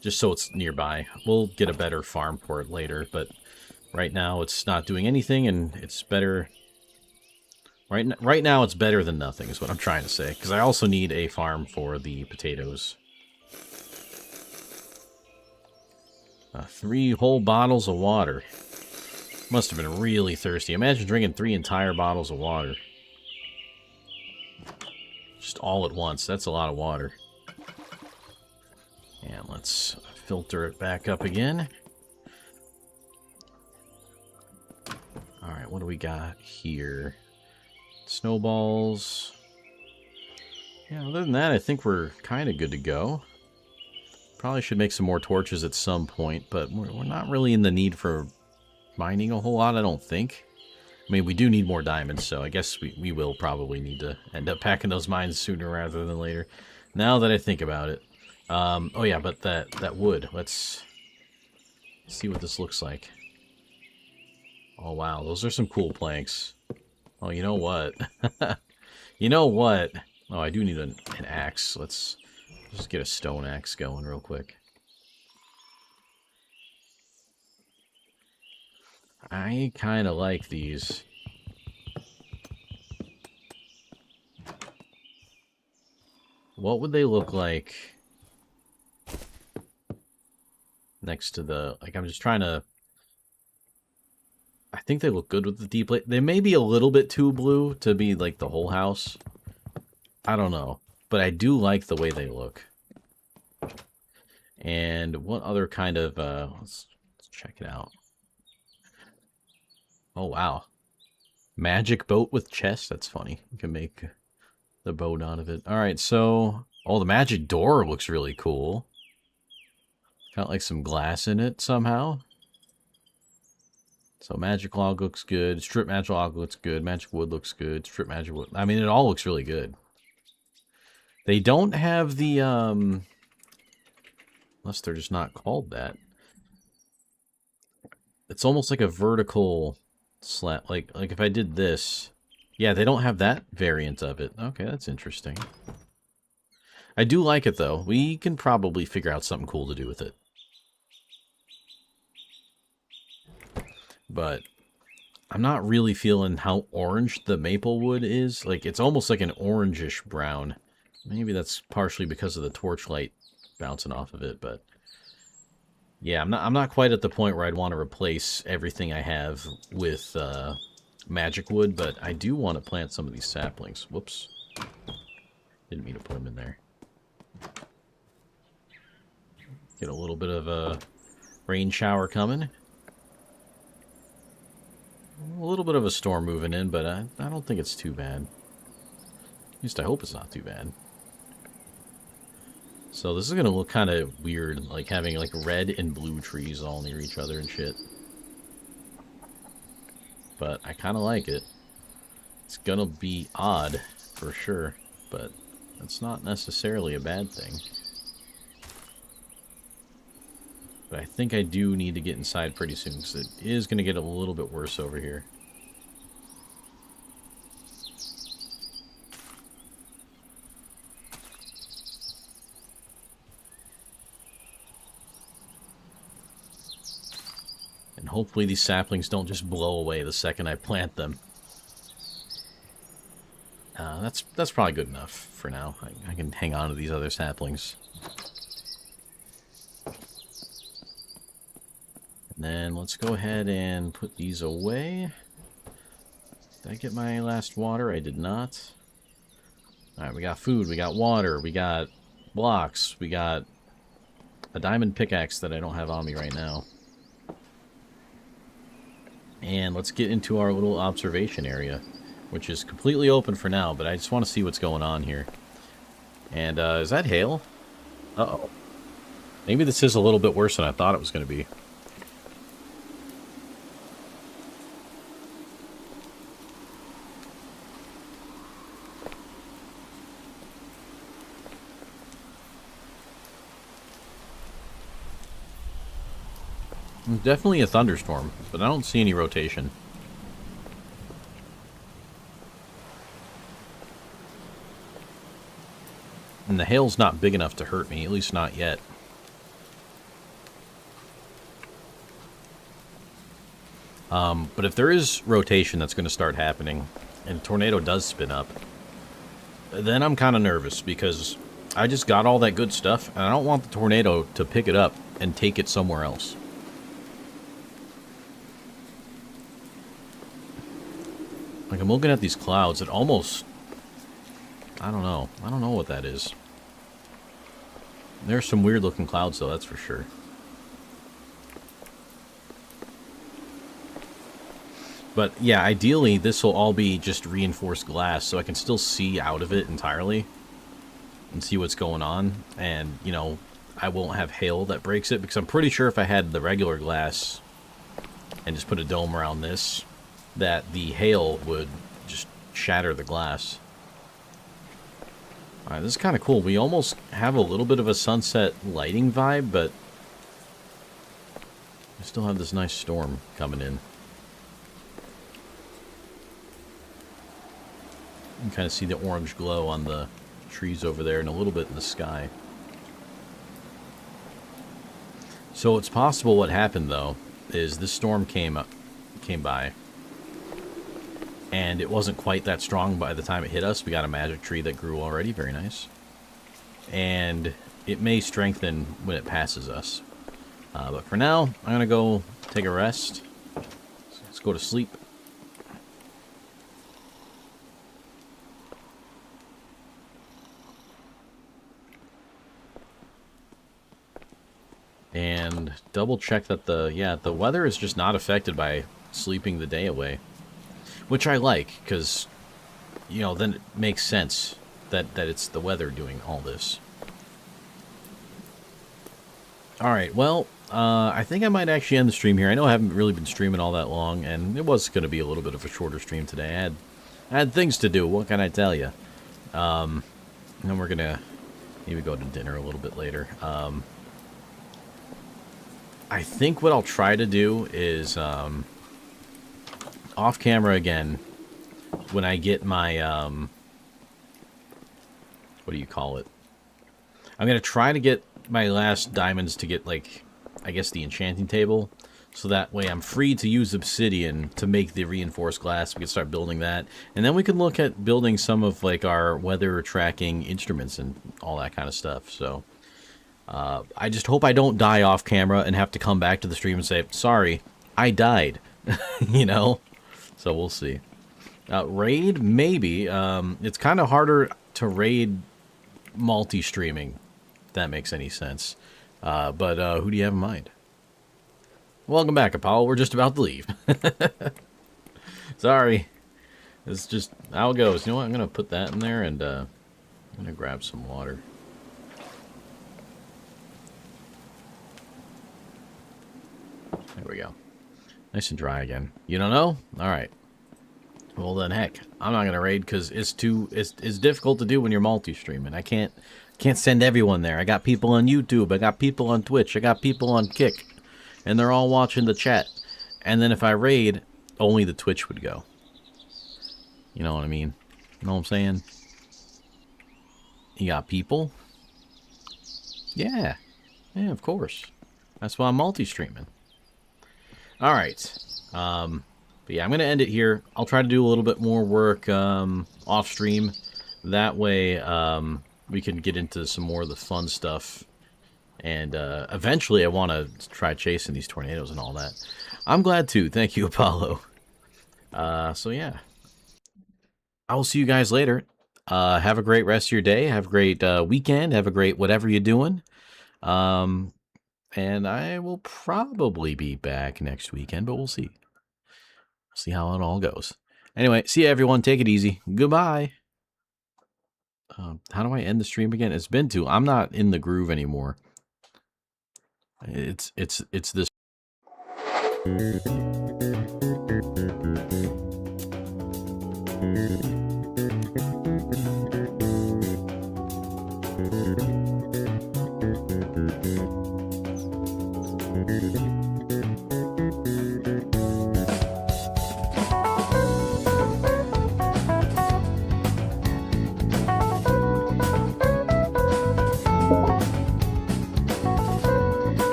Just so it's nearby. We'll get a better farm for it later, but right now it's not doing anything, and it's better... Right now it's better than nothing, is what I'm trying to say. Because I also need a farm for the potatoes. 3 whole bottles of water. Must have been really thirsty. Imagine drinking 3 entire bottles of water. Just all at once. That's a lot of water. And let's filter it back up again. Alright, what do we got here? Snowballs. Yeah, other than that, I think we're kind of good to go. Probably should make some more torches at some point, but we're not really in the need for mining a whole lot, I don't think. I mean, we do need more diamonds, so I guess we will probably need to end up packing those mines sooner rather than later. Now that I think about it. Oh yeah, but that wood. Let's see what this looks like. Oh wow, those are some cool planks. Oh, you know what? You know what? Oh, I do need an axe. Let's just get a stone axe going real quick. I kind of like these. What would they look like next to the... Like, I'm just trying to... I think they look good with the deep light. They may be a little bit too blue to be, like, the whole house. I don't know. But I do like the way they look. And what other kind of... let's check it out. Oh, wow. Magic boat with chest? That's funny. You can make the boat out of it. Alright, so... Oh, the magic door looks really cool. Got, like, some glass in it somehow. So magic log looks good. Strip magic log looks good. Magic wood looks good. Strip magic wood. I mean, it all looks really good. They don't have the, unless they're just not called that. It's almost like a vertical slat. Like if I did this. Yeah, they don't have that variant of it. Okay, that's interesting. I do like it, though. We can probably figure out something cool to do with it. But I'm not really feeling how orange the maple wood is. Like, it's almost like an orangish brown. Maybe that's partially because of the torchlight bouncing off of it, but... Yeah, I'm not quite at the point where I'd want to replace everything I have with magic wood, but I do want to plant some of these saplings. Whoops. Didn't mean to put them in there. Get a little bit of a rain shower coming. A little bit of a storm moving in, but I don't think it's too bad. At least I hope it's not too bad. So this is going to look kind of weird, like having like red and blue trees all near each other and shit. But I kind of like it. It's going to be odd, for sure, but that's not necessarily a bad thing. But I think I do need to get inside pretty soon, because it is going to get a little bit worse over here. And hopefully these saplings don't just blow away the second I plant them. That's probably good enough for now. I can hang on to these other saplings. And then let's go ahead and put these away. Did I get my last water? I did not. Alright, we got food, we got water, we got blocks, we got a diamond pickaxe that I don't have on me right now. And let's get into our little observation area, which is completely open for now, but I just want to see what's going on here. And, is that hail? Uh-oh. Maybe this is a little bit worse than I thought it was going to be. Definitely a thunderstorm, but I don't see any rotation. And the hail's not big enough to hurt me, at least not yet. But if there is rotation that's going to start happening, and a tornado does spin up, then I'm kind of nervous, because I just got all that good stuff, and I don't want the tornado to pick it up and take it somewhere else. Like, I'm looking at these clouds, it almost... I don't know. I don't know what that is. There's some weird-looking clouds, though, that's for sure. But, yeah, ideally, this will all be just reinforced glass, so I can still see out of it entirely and see what's going on. And, you know, I won't have hail that breaks it, because I'm pretty sure if I had the regular glass and just put a dome around this, that the hail would just shatter the glass. Alright, this is kind of cool. We almost have a little bit of a sunset lighting vibe, but we still have this nice storm coming in. You can kind of see the orange glow on the trees over there and a little bit in the sky. So it's possible what happened, though, is this storm came by, and it wasn't quite that strong by the time it hit us. We got a magic tree that grew already, very nice. And it may strengthen when it passes us. But for now, I'm going to go take a rest. Let's go to sleep. And double check that the weather is just not affected by sleeping the day away. Which I like, because, you know, then it makes sense that it's the weather doing all this. Alright, well, I think I might actually end the stream here. I know I haven't really been streaming all that long, and it was going to be a little bit of a shorter stream today. I had things to do, what can I tell you? And then we're going to maybe go to dinner a little bit later. I think what I'll try to do is, off camera again, when I get my, what do you call it? I'm going to try to get my last diamonds to get, like, I guess the enchanting table, so that way I'm free to use obsidian to make the reinforced glass. We can start building that, and then we can look at building some of, like, our weather tracking instruments and all that kind of stuff, so... I just hope I don't die off camera and have to come back to the stream and say, sorry, I died, you know? So we'll see. Raid, maybe. It's kind of harder to raid multi-streaming, if that makes any sense. But who do you have in mind? Welcome back, Apollo. We're just about to leave. Sorry. It's just how it goes. You know what? I'm going to put that in there, and I'm going to grab some water. There we go. Nice and dry again. You don't know? Alright. Well then, heck. I'm not going to raid because it's difficult to do when you're multi-streaming. I can't send everyone there. I got people on YouTube. I got people on Twitch. I got people on Kick. And they're all watching the chat. And then if I raid, only the Twitch would go. You know what I mean? You know what I'm saying? You got people? Yeah. Yeah, of course. That's why I'm multi-streaming. Alright, but yeah, I'm going to end it here. I'll try to do a little bit more work off stream. That way we can get into some more of the fun stuff. And eventually I want to try chasing these tornadoes and all that. I'm glad to. Thank you, Apollo. So yeah. I will see you guys later. Have a great rest of your day. Have a great weekend. Have a great whatever you're doing. And I will probably be back next weekend, but we'll see. See how it all goes. Anyway, see you everyone. Take it easy. Goodbye. How do I end the stream again? It's been too. I'm not in the groove anymore. It's this.